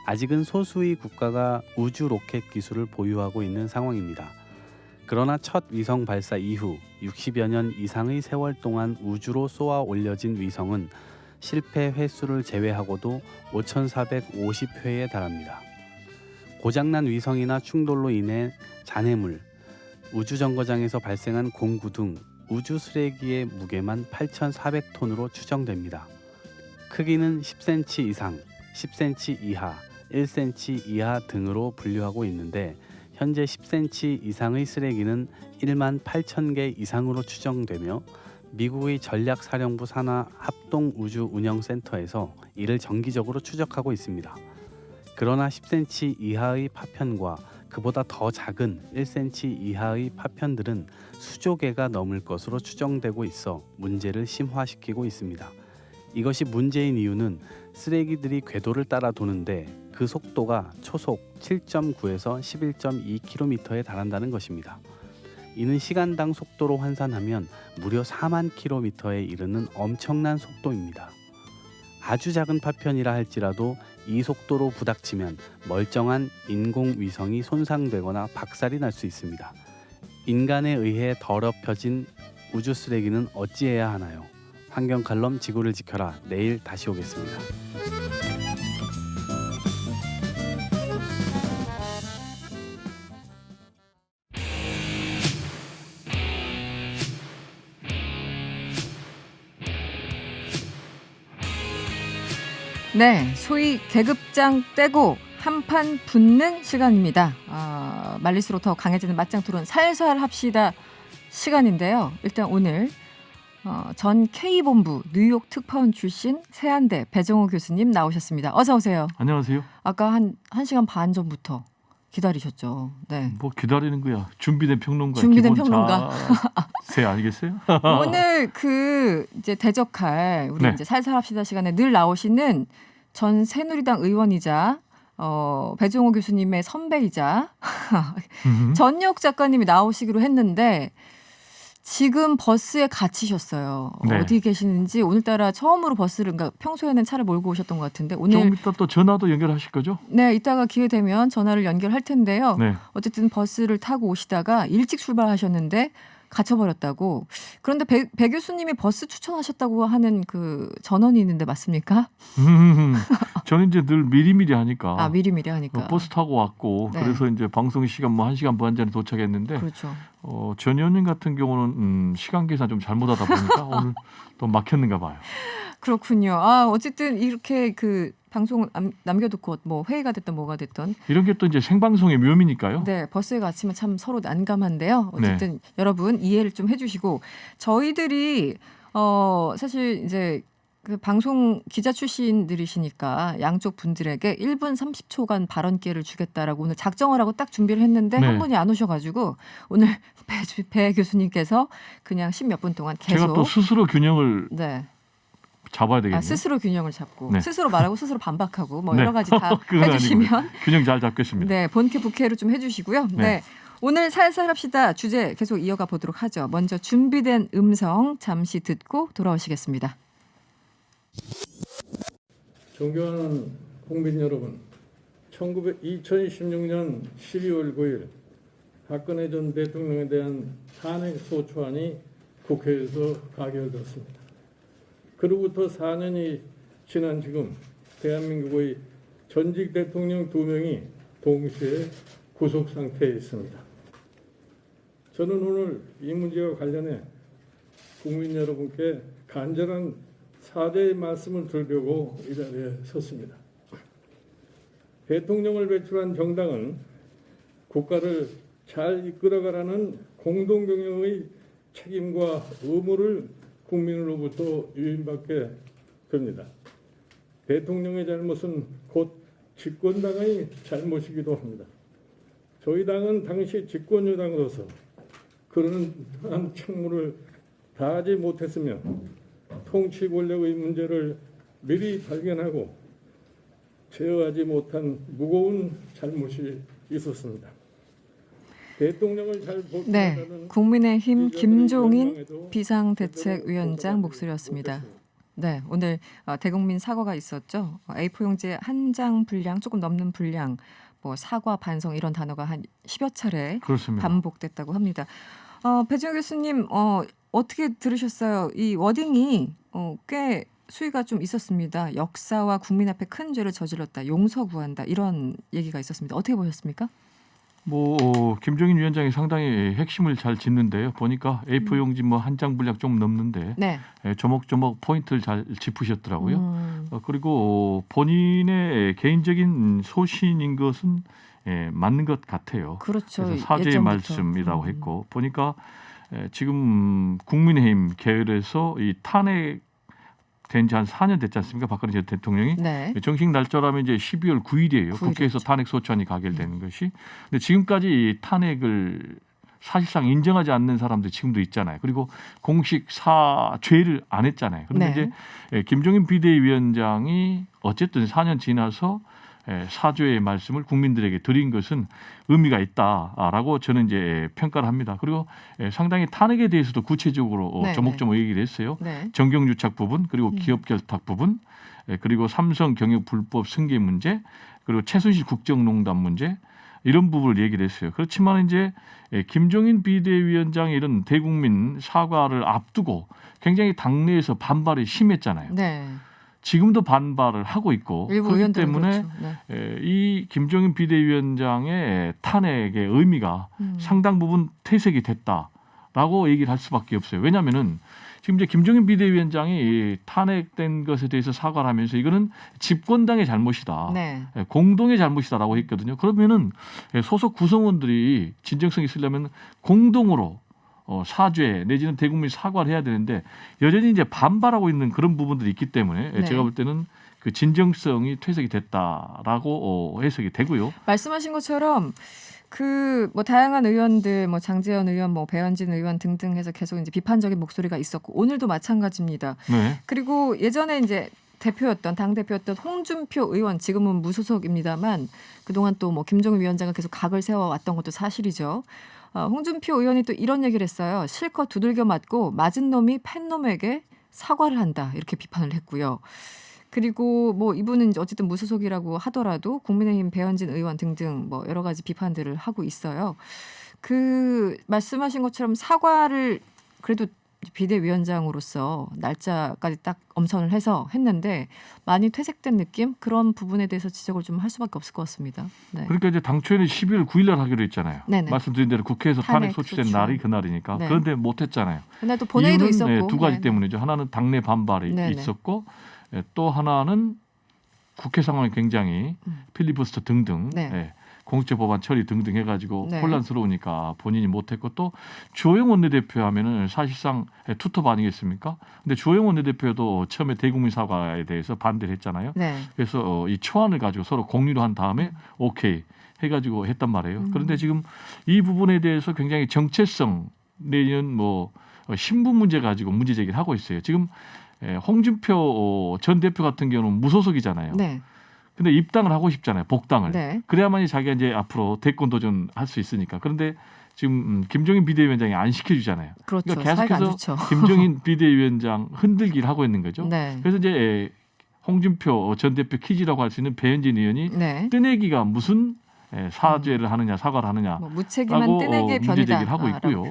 아직은 소수의 국가가 우주 로켓 기술을 보유하고 있는 상황입니다. 그러나 첫 위성 발사 이후 60여 년 이상의 세월 동안 우주로 쏘아 올려진 위성은 실패 횟수를 제외하고도 5,450회에 달합니다. 고장난 위성이나 충돌로 인해 잔해물, 우주정거장에서 발생한 공구 등 우주 쓰레기의 무게만 8,400톤으로 추정됩니다. 크기는 10cm 이상, 10cm 이하, 1cm 이하 등으로 분류하고 있는데 현재 10cm 이상의 쓰레기는 1만 8천 개 이상으로 추정되며 미국의 전략사령부 산하 합동우주운영센터에서 이를 정기적으로 추적하고 있습니다. 그러나 10cm 이하의 파편과 그보다 더 작은 1cm 이하의 파편들은 수조 개가 넘을 것으로 추정되고 있어 문제를 심화시키고 있습니다. 이것이 문제인 이유는 쓰레기들이 궤도를 따라 도는데 그 속도가 초속 7.9에서 11.2km에 달한다는 것입니다. 이는 시간당 속도로 환산하면 무려 4만 km에 이르는 엄청난 속도입니다. 아주 작은 파편이라 할지라도 이 속도로 부닥치면 멀쩡한 인공위성이 손상되거나 박살이 날 수 있습니다. 인간에 의해 더럽혀진 우주 쓰레기는 어찌해야 하나요? 환경 칼럼 지구를 지켜라. 내일 다시 오겠습니다.
네, 소위 계급장 떼고 한판 붙는 시간입니다. 말릴수록 더 강해지는 맞짱 토론 살살 합시다 시간인데요. 일단 오늘 전 K본부 뉴욕 특파원 출신 세한대 배정호 교수님 나오셨습니다. 어서 오세요.
안녕하세요.
아까 한 1시간 반 전부터 기다리셨죠. 네.
뭐 기다리는 거야. 준비된 평론가.
준비된 평론가.
세 아니겠어요?
오늘 그 이제 대적할 우리
네.
이제 살살합시다 시간에 늘 나오시는 전 새누리당 의원이자 배종호 교수님의 선배이자 전역 작가님이 나오시기로 했는데 지금 버스에 갇히셨어요.
네.
어디 계시는지 오늘따라 처음으로 버스를 그러니까 평소에는 차를 몰고 오셨던 것 같은데 오늘
조금 이따 또 전화도 연결하실 거죠?
네, 이따가 기회 되면 전화를 연결할 텐데요.
네.
어쨌든 버스를 타고 오시다가 일찍 출발하셨는데 갇혀버렸다고. 그런데 배 교수님이 버스 추천하셨다고 하는 그 전언이 있는데 맞습니까?
저는 이제 늘 미리미리 하니까.
미리미리 하니까.
버스 타고 왔고
네.
그래서 이제 방송 시간 뭐 1시간 반 전에 도착했는데
그렇죠.
전 의원님 같은 경우는 시간 계산 좀 잘못하다 보니까 오늘 또 막혔는가 봐요.
그렇군요. 어쨌든 이렇게 그 방송 남겨두고 뭐 회의가 됐든 뭐가 됐든
이런 게 또 이제 생방송의 묘미니까요.
네, 버스에 갇히면 참 서로 난감한데요. 어쨌든 여러분 이해를 좀 해주시고 저희들이 사실 이제 그 방송 기자 출신들이시니까 양쪽 분들에게 1분 30초간 발언 기회를 주겠다라고 오늘 작정을 하고 딱 준비를 했는데
네.
한 분이 안 오셔가지고 오늘 배 교수님께서 그냥 10몇 분 동안 계속
제가 또 스스로 균형을
네.
잡아야 되겠네요.
스스로 균형을 잡고
네.
스스로 말하고 스스로 반박하고 뭐
네.
여러 가지 다
그건
해주시면
아니고요. 균형 잘 잡겠습니다.
네, 본캐 부캐로 좀 해주시고요.
네.
네. 오늘 살살 합시다 주제 계속 이어가 보도록 하죠. 먼저 준비된 음성 잠시 듣고 돌아오시겠습니다.
존경하는 국민 여러분, 2016년 12월 9일 박근혜 전 대통령에 대한 탄핵 소추안이 국회에서 가결되었습니다. 그로부터 4년이 지난 지금 대한민국의 전직 대통령 2명이 동시에 구속 상태에 있습니다. 저는 오늘 이 문제와 관련해 국민 여러분께 간절한 사죄의 말씀을 드리려고 이 자리에 섰습니다. 대통령을 배출한 정당은 국가를 잘 이끌어가라는 공동경영의 책임과 의무를 국민으로부터 유인받게 됩니다. 대통령의 잘못은 곧 집권당의 잘못이기도 합니다. 저희 당은 당시 집권여당으로서 그러한 책무를 다하지 못했으며 통치 권력의 문제를 미리 발견하고 제어하지 못한 무거운 잘못이 있었습니다. 대통령을 잘
네, 국민의힘 김종인 비상대책위원장 목소리였습니다. 네, 오늘 대국민 사과가 있었죠. A4 용지에 한 장 분량 조금 넘는 분량, 뭐 사과, 반성 이런 단어가 한 10여 차례
그렇습니다.
반복됐다고 합니다. 배지영 교수님 어떻게 들으셨어요? 이 워딩이 꽤 수위가 좀 있었습니다. 역사와 국민 앞에 큰 죄를 저질렀다, 용서 구한다 이런 얘기가 있었습니다. 어떻게 보셨습니까?
김종인 위원장이 상당히 핵심을 잘 짚는데요. 보니까 A4 용지 뭐 한 장 분량 좀 넘는데
네.
조목조목 포인트를 잘 짚으셨더라고요. 그리고 본인의 개인적인 소신인 것은 맞는 것 같아요.
그렇죠.
그래서 사죄의
예전부터.
말씀이라고 했고 보니까 지금 국민의힘 계열에서 이 탄핵 된 지 한 4년 됐지 않습니까? 박근혜 전 대통령이.
네.
정식 날짜라면 이제 12월 9일이에요.
9일이었죠.
국회에서 탄핵 소추안이 가결되는 것이. 근데 지금까지 이 탄핵을 사실상 인정하지 않는 사람들이 지금도 있잖아요. 그리고 공식 죄를 안 했잖아요. 그런데
네.
이제 김종인 비대위원장이 어쨌든 4년 지나서 사죄의 말씀을 국민들에게 드린 것은 의미가 있다라고 저는 이제 평가를 합니다. 그리고 상당히 탄핵에 대해서도 구체적으로
네,
조목조목 얘기를 했어요.
네.
정경유착 부분, 그리고 기업 결탁 부분, 그리고 삼성 경영 불법 승계 문제, 그리고 최순실 국정농단 문제 이런 부분을 얘기를 했어요. 그렇지만 이제 김종인 비대위원장의 이런 대국민 사과를 앞두고 굉장히 당내에서 반발이 심했잖아요.
네.
지금도 반발을 하고 있고
일부
그렇기
의원들은
때문에
그렇죠. 네.
이 김종인 비대위원장의 탄핵의 의미가 상당 부분 퇴색이 됐다라고 얘기를 할 수밖에 없어요. 왜냐하면은 지금 이제 김종인 비대위원장이 탄핵된 것에 대해서 사과를 하면서 이거는 집권당의 잘못이다,
네.
공동의 잘못이다라고 했거든요. 그러면은 소속 구성원들이 진정성이 있으려면 공동으로 사죄 내지는 대국민 사과를 해야 되는데 여전히 이제 반발하고 있는 그런 부분들이 있기 때문에
네.
제가 볼 때는 그 진정성이 퇴색이 됐다라고 해석이 되고요.
말씀하신 것처럼 그 뭐 다양한 의원들, 뭐 장제원 의원, 뭐 배현진 의원 등등 해서 계속 이제 비판적인 목소리가 있었고 오늘도 마찬가지입니다.
네.
그리고 예전에 이제 당 대표였던 홍준표 의원, 지금은 무소속입니다만 그동안 또 뭐 김종인 위원장을 계속 각을 세워왔던 것도 사실이죠. 홍준표 의원이 또 이런 얘기를 했어요. 실컷 두들겨 맞고 맞은 놈이 팬 놈에게 사과를 한다 이렇게 비판을 했고요. 그리고 뭐 이분은 이제 어쨌든 무소속이라고 하더라도 국민의힘 배현진 의원 등등 뭐 여러 가지 비판들을 하고 있어요. 그 말씀하신 것처럼 사과를 그래도 비대위원장으로서 날짜까지 딱 엄선을 해서 했는데 많이 퇴색된 느낌? 그런 부분에 대해서 지적을 좀 할 수밖에 없을 것 같습니다. 네.
그러니까 이제 당초에는 12월 9일 날 하기로 했잖아요.
네네.
말씀드린 대로 국회에서 탄핵 소추된
소추.
날이 그날이니까.
네.
그런데 못했잖아요.
근데 또 본회의도
이유는
있었고.
두 가지
네.
때문이죠. 하나는 당내 반발이
네네.
있었고 또 하나는 국회 상황이 굉장히 필리버스터 등등
네.
공수처 법안 처리 등등 해가지고
네.
혼란스러우니까 본인이 못했고 또 주호영 원내대표 하면은 사실상 투톱 아니겠습니까? 근데 주호영 원내대표도 처음에 대국민 사과에 대해서 반대를 했잖아요.
네.
그래서 이 초안을 가지고 서로 공유를 한 다음에 오케이 해가지고 했단 말이에요. 그런데 지금 이 부분에 대해서 굉장히 정체성 내지는 뭐 신분 문제 가지고 문제 제기를 하고 있어요. 지금 홍준표 전 대표 같은 경우는 무소속이잖아요.
네.
근데 입당을 하고 싶잖아요. 복당을.
네.
그래야만이 자기가 이제 앞으로 대권 도전할 수 있으니까. 그런데 지금 김종인 비대위원장이 안 시켜주잖아요.
그렇죠.
그러니까
사이가 안
계속해서
좋죠.
김종인 비대위원장 흔들기를 하고 있는 거죠.
네.
그래서 이제 홍준표 전 대표 퀴즈라고 할 수 있는 배현진 의원이
네.
뜨내기가 무슨 사죄를 하느냐 사과를 하느냐
뭐 무책임한 뜨내기의
문제
변이다.
제기를 하고 있고요.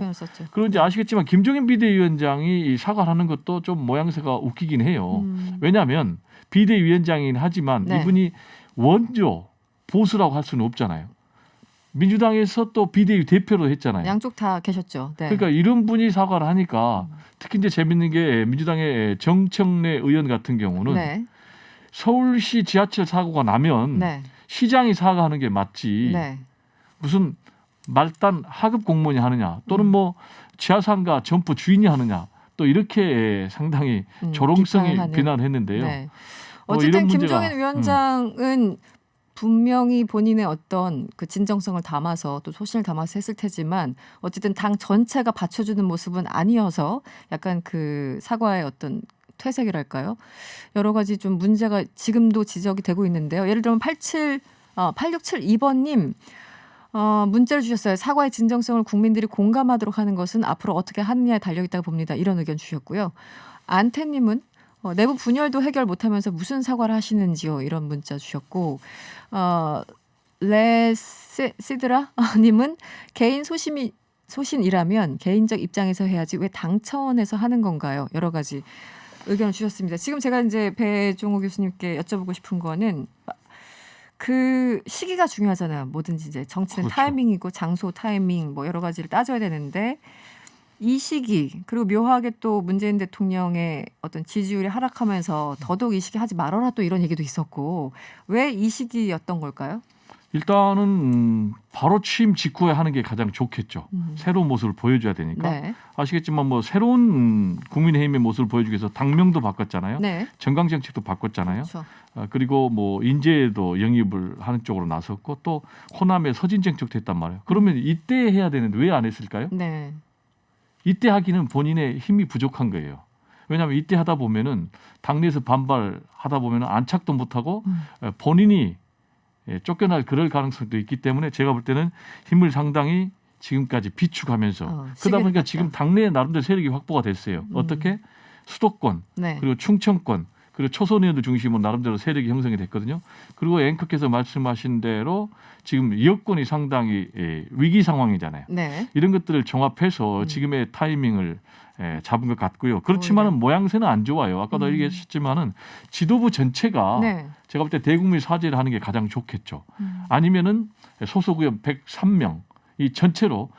그리고 이제
네.
아시겠지만 김종인 비대위원장이 이 사과를 하는 것도 좀 모양새가 웃기긴 해요. 왜냐하면 비대위원장이긴 하지만
네.
이분이 원조 보수라고 할 수는 없잖아요. 민주당에서 또 비대위 대표로 했잖아요.
양쪽 다 계셨죠. 네.
그러니까 이런 분이 사과를 하니까 특히 이제 재밌는 게 민주당의 정청래 의원 같은 경우는
네.
서울시 지하철 사고가 나면
네.
시장이 사과하는 게 맞지
네.
무슨 말단 하급 공무원이 하느냐 또는 뭐 지하상가 점포 주인이 하느냐 또 이렇게 상당히 조롱성이 비난을 했는데요.
네. 어쨌든 김종인 위원장은 분명히 본인의 어떤 그 진정성을 담아서 또 소신을 담아서 했을 테지만 어쨌든 당 전체가 받쳐주는 모습은 아니어서 약간 그 사과의 어떤 퇴색이랄까요? 여러 가지 좀 문제가 지금도 지적이 되고 있는데요. 예를 들면 8672번님 문자를 주셨어요. 사과의 진정성을 국민들이 공감하도록 하는 것은 앞으로 어떻게 하느냐에 달려있다고 봅니다. 이런 의견 주셨고요. 안태님은 내부 분열도 해결 못하면서 무슨 사과를 하시는지요? 이런 문자 주셨고 레시드라님은 개인 소신이라면 개인적 입장에서 해야지 왜 당 차원에서 하는 건가요? 여러 가지 의견을 주셨습니다. 지금 제가 이제 배종호 교수님께 여쭤보고 싶은 거는 그 시기가 중요하잖아요. 뭐든지 이제 정치는
그렇죠.
타이밍이고 장소 타이밍 뭐 여러 가지를 따져야 되는데 이 시기 그리고 묘하게 또 문재인 대통령의 어떤 지지율이 하락하면서 더더욱 이 시기 하지 말아라 또 이런 얘기도 있었고 왜 이 시기였던 걸까요?
일단은 바로 취임 직후에 하는 게 가장 좋겠죠. 새로운 모습을 보여줘야 되니까.
네.
아시겠지만 뭐 새로운 국민의힘의 모습을 보여주기 위해서 당명도 바꿨잖아요.
네.
정강정책도 바꿨잖아요.
그렇죠.
그리고 뭐 인재도 영입을 하는 쪽으로 나섰고 또 호남의 서진정책도 했단 말이에요. 그러면 이때 해야 되는데 왜 안 했을까요?
네.
이때 하기는 본인의 힘이 부족한 거예요. 왜냐하면 이때 하다 보면은 당내에서 반발하다 보면은 안착도 못하고 본인이 쫓겨날 그럴 가능성도 있기 때문에 제가 볼 때는 힘을 상당히 지금까지 비축하면서 그러다 보니까 지금 당내에 나름대로 세력이 확보가 됐어요. 어떻게? 수도권
네.
그리고 충청권 그리고 초선 의원들 중심으로 나름대로 세력이 형성이 됐거든요. 그리고 앵커께서 말씀하신 대로 지금 여권이 상당히 위기 상황이잖아요.
네.
이런 것들을 종합해서 지금의 타이밍을 잡은 것 같고요. 그렇지만은 모양새는 안 좋아요. 아까도 얘기했지만은 지도부 전체가
네.
제가 볼 때 대국민 사죄를 하는 게 가장 좋겠죠. 아니면은 소속 의원 103명 이 전체로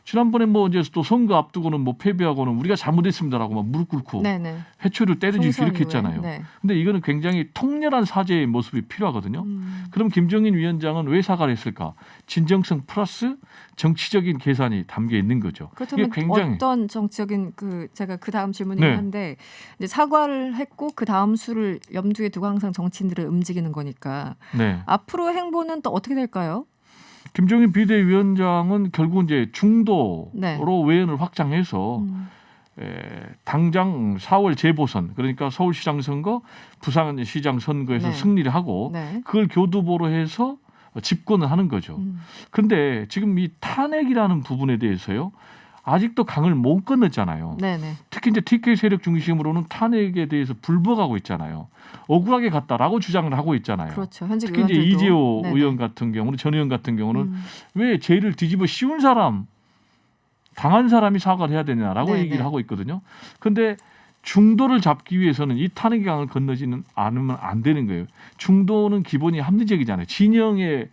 지난번에 뭐 이제 또 선거 앞두고는 뭐 패배하고는 우리가 잘못했습니다라고 막 무릎 꿇고
네네.
회초리를 때려주고 이렇게 했잖아요.
네.
근데 이거는 굉장히 통렬한 사죄의 모습이 필요하거든요. 그럼 김종인 위원장은 왜 사과를 했을까? 진정성 플러스 정치적인 계산이 담겨 있는 거죠.
그렇다면
이게 굉장히
어떤 정치적인 제가 그 다음 질문이긴
네.
한데 이제 사과를 했고 그 다음 수를 염두에 두고 항상 정치인들을 움직이는 거니까
네.
앞으로 행보는 또 어떻게 될까요?
김종인 비대위원장은 결국 이제 중도로
네.
외연을 확장해서 당장 4월 재보선 그러니까 서울시장 선거, 부산시장 선거에서
네.
승리를 하고
네.
그걸 교두보로 해서 집권을 하는 거죠. 그런데 지금 이 탄핵이라는 부분에 대해서요. 아직도 강을 못 건넜잖아요.
네네.
특히 이제 TK 세력 중심으로는 탄핵에 대해서 불복하고 있잖아요. 억울하게 갔다라고 주장을 하고 있잖아요.
그렇죠. 현직
특히 이제
의원들도.
이재호
네네.
의원 같은 경우는 전 의원 같은 경우는 왜 죄를 뒤집어 씌운 사람, 당한 사람이 사과를 해야 되냐라고
네네.
얘기를 하고 있거든요. 그런데 중도를 잡기 위해서는 이 탄핵의 강을 건너지는 않으면 안 되는 거예요. 중도는 기본이 합리적이잖아요. 진영에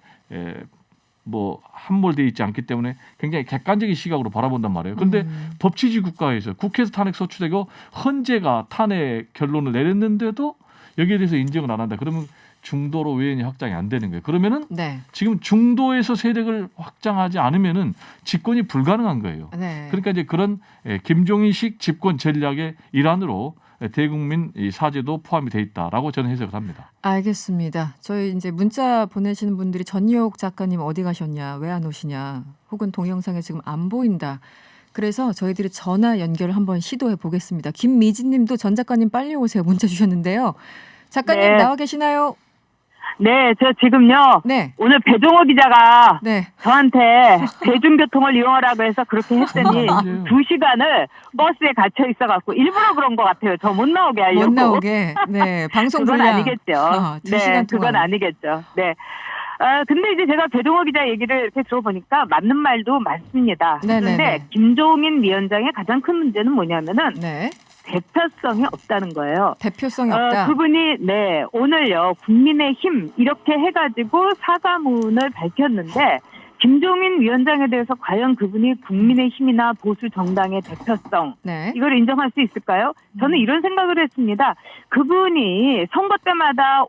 뭐 함몰되어 있지 않기 때문에 굉장히 객관적인 시각으로 바라본단 말이에요. 그런데 법치주의 국가에서 국회에서 탄핵 소추되고 헌재가 탄핵 결론을 내렸는데도 여기에 대해서 인정을 안 한다. 그러면 중도로 외연이 확장이 안 되는 거예요. 그러면은
네.
지금 중도에서 세력을 확장하지 않으면은 집권이 불가능한 거예요.
네.
그러니까 이제 그런 김종인식 집권 전략의 일환으로 대국민 사죄도 포함이 돼 있다라고 저는 해석을 합니다.
알겠습니다. 저희 이제 문자 보내시는 분들이 전희옥 작가님 어디 가셨냐, 왜 안 오시냐, 혹은 동영상에 지금 안 보인다. 그래서 저희들이 전화 연결을 한번 시도해 보겠습니다. 김미진님도 전 작가님 빨리 오세요 문자 주셨는데요. 작가님
네.
나와 계시나요?
네, 저 지금요.
네.
오늘 배종호 기자가
네.
저한테 대중교통을 이용하라고 해서 그렇게 했더니 2시간을 버스에 갇혀 있어갖고 일부러 그런 것 같아요. 저 못 나오게 하려고.
못 나오게. 네. 방송
그건
분량.
아니겠죠.
2시간
네,
동안.
그건 아니겠죠. 네. 근데 이제 제가 배종호 기자 얘기를 이렇게 들어보니까 맞는 말도 많습니다.
네네네.
그런데 김종인 위원장의 가장 큰 문제는 뭐냐면은
네.
대표성이 없다는 거예요.
대표성이 없다.
그분이 오늘요 국민의힘 이렇게 해가지고 사과문을 밝혔는데 김종인 위원장에 대해서 과연 그분이 국민의힘이나 보수 정당의 대표성 이걸 인정할 수 있을까요? 저는 이런 생각을 했습니다. 그분이 선거 때마다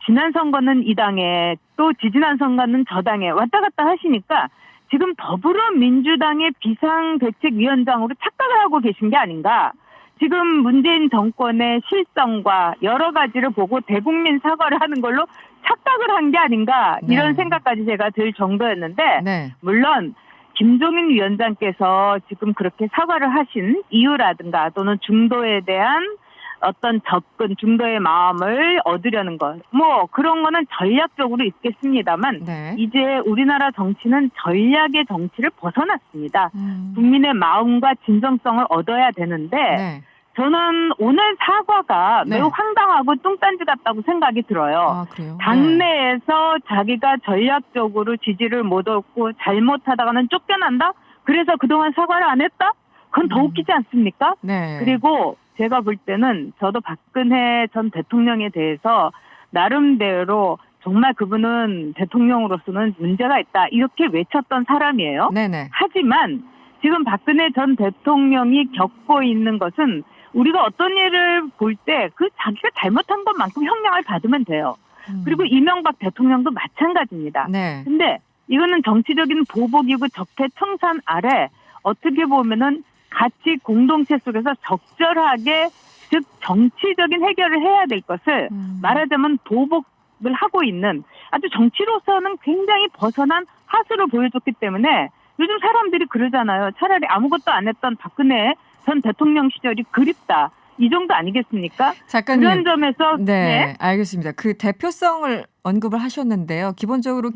지난 선거는 이 당에 또 지지난 선거는 저 당에 왔다 갔다 하시니까 지금 더불어민주당의 비상대책위원장으로 착각을 하고 계신 게 아닌가. 지금 문재인 정권의 실정과 여러 가지를 보고 대국민 사과를 하는 걸로 착각을 한 게 아닌가 이런 생각까지 제가 들 정도였는데 물론 김종인 위원장께서 지금 그렇게 사과를 하신 이유라든가 또는 중도에 대한 어떤 접근, 중도의 마음을 얻으려는 것, 그런 거는 전략적으로 있겠습니다만 이제 우리나라 정치는 전략의 정치를 벗어났습니다. 국민의 마음과 진정성을 얻어야 되는데 저는 오늘 사과가 매우 황당하고 뚱딴지 같다고 생각이 들어요.
그래요?
당내에서 자기가 전략적으로 지지를 못 얻고 잘못하다가는 쫓겨난다? 그래서 그동안 사과를 안 했다? 그건 더 웃기지 않습니까? 그리고 제가 볼 때는 저도 박근혜 전 대통령에 대해서 나름대로 정말 그분은 대통령으로서는 문제가 있다 이렇게 외쳤던 사람이에요. 하지만 지금 박근혜 전 대통령이 겪고 있는 것은 우리가 어떤 일을 볼 때 그 자기가 잘못한 것만큼 형량을 받으면 돼요. 그리고 이명박 대통령도 마찬가지입니다. 근데 이거는 정치적인 보복이고 적폐청산 아래 어떻게 보면은 같이 공동체 속에서 적절하게 즉 정치적인 해결을 해야 될 것을 말하자면 보복을 하고 있는 아주 정치로서는 굉장히 벗어난 하수를 보여줬기 때문에 요즘 사람들이 그러잖아요. 차라리 아무것도 안 했던 박근혜 전 대통령 시절이 그립다. 이 정도 아니겠습니까?
작가님.
그런 점에서
알겠습니다. 그 대표성을 언급을 하셨는데요. 기본적으로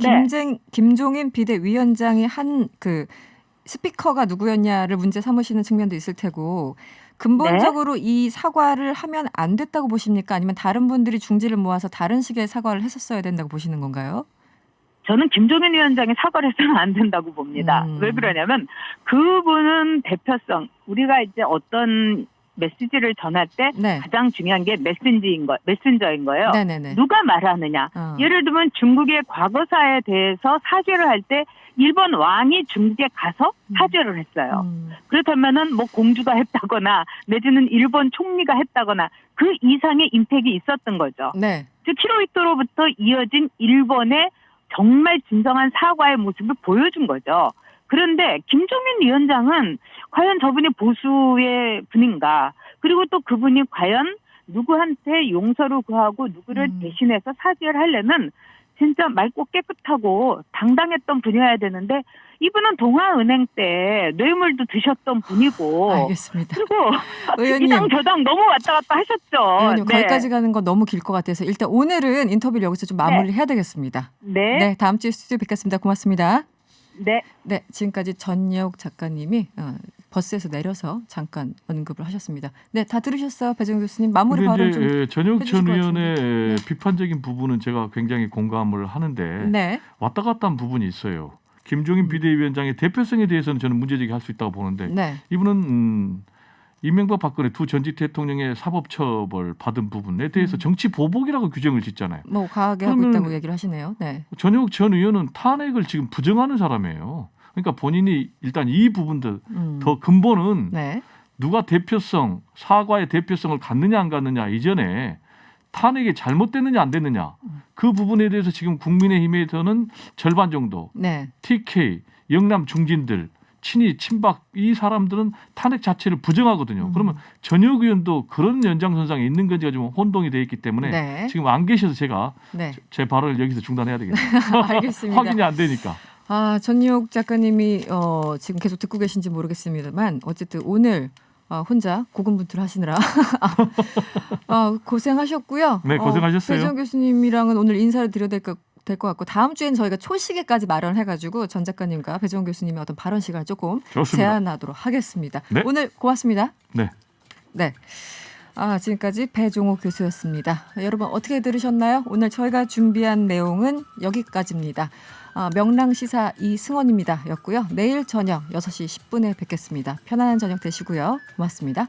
김종인 비대위원장이 한 그 스피커가 누구였냐를 문제 삼으시는 측면도 있을 테고 근본적으로 이 사과를 하면 안 됐다고 보십니까? 아니면 다른 분들이 중지를 모아서 다른 식의 사과를 했었어야 된다고 보시는 건가요?
저는 김종인 위원장이 사과를 해서는 안 된다고 봅니다. 왜 그러냐면 그분은 대표성, 우리가 이제 어떤 메시지를 전할 때 가장 중요한 게 메신저인 거예요. 누가 말하느냐. 예를 들면 중국의 과거사에 대해서 사죄를 할 때 일본 왕이 중국에 가서 사죄를 했어요. 그렇다면은 공주가 했다거나 내지는 일본 총리가 했다거나 그 이상의 임팩이 있었던 거죠. 즉 히로히토로부터 이어진 일본의 정말 진정한 사과의 모습을 보여준 거죠. 그런데 김종인 위원장은 과연 저분이 보수의 분인가? 그리고 또 그분이 과연 누구한테 용서를 구하고 누구를 대신해서 사죄를 하려면 진짜 맑고 깨끗하고 당당했던 분이어야 되는데 이분은 동아은행 때 뇌물도 드셨던 분이고
알겠습니다.
그리고
의원님,
이당 저당 너무 왔다 갔다 하셨죠.
의원님, 거기까지 가는 건 너무 길 것 같아서 일단 오늘은 인터뷰를 여기서 좀 마무리해야 되겠습니다. 다음 주에 스튜디오 뵙겠습니다. 고맙습니다. 네, 지금까지 전예옥 작가님이 버스에서 내려서 잠깐 언급을 하셨습니다. 네, 다 들으셨어요, 배정우 교수님. 마무리 발언 좀
전예옥 전 의원의 비판적인 부분은 제가 굉장히 공감을 하는데 왔다 갔다 한 부분이 있어요. 김종인 비대위원장의 대표성에 대해서는 저는 문제제기할 수 있다고 보는데 이분은 이명박 박근혜 두 전직 대통령의 사법처벌 받은 부분에 대해서 정치 보복이라고 규정을 짓잖아요.
과하게 하고 있다고 얘기를 하시네요.
전예옥 전 의원은 탄핵을 지금 부정하는 사람이에요. 그러니까 본인이 일단 이 부분들 더 근본은 누가 대표성, 사과의 대표성을 갖느냐 안 갖느냐 이전에 탄핵이 잘못됐느냐 안 됐느냐 그 부분에 대해서 지금 국민의힘에서는 절반 정도 TK, 영남 중진들 친이, 친박 이 사람들은 탄핵 자체를 부정하거든요. 그러면 전예옥 의원도 그런 연장선상에 있는 건지가 좀 혼동이 되어 있기 때문에 지금 안 계셔서 제가 제 발언을 여기서 중단해야 되겠네요.
알겠습니다.
확인이 안 되니까.
전예옥 작가님이 지금 계속 듣고 계신지 모르겠습니다만 어쨌든 오늘 혼자 고군분투를 하시느라 고생하셨고요.
네, 고생하셨어요.
배정우 교수님이랑은 오늘 인사를 드려야 될 것 같고 다음 주엔 저희가 초시계까지 마련해가지고 전 작가님과 배정우 교수님의 어떤 발언 시간을 조금 제한하도록 하겠습니다. 오늘 고맙습니다.
네.
지금까지 배종호 교수였습니다. 여러분 어떻게 들으셨나요? 오늘 저희가 준비한 내용은 여기까지입니다. 명랑시사 이승원입니다. 였고요. 내일 저녁 6시 10분에 뵙겠습니다. 편안한 저녁 되시고요. 고맙습니다.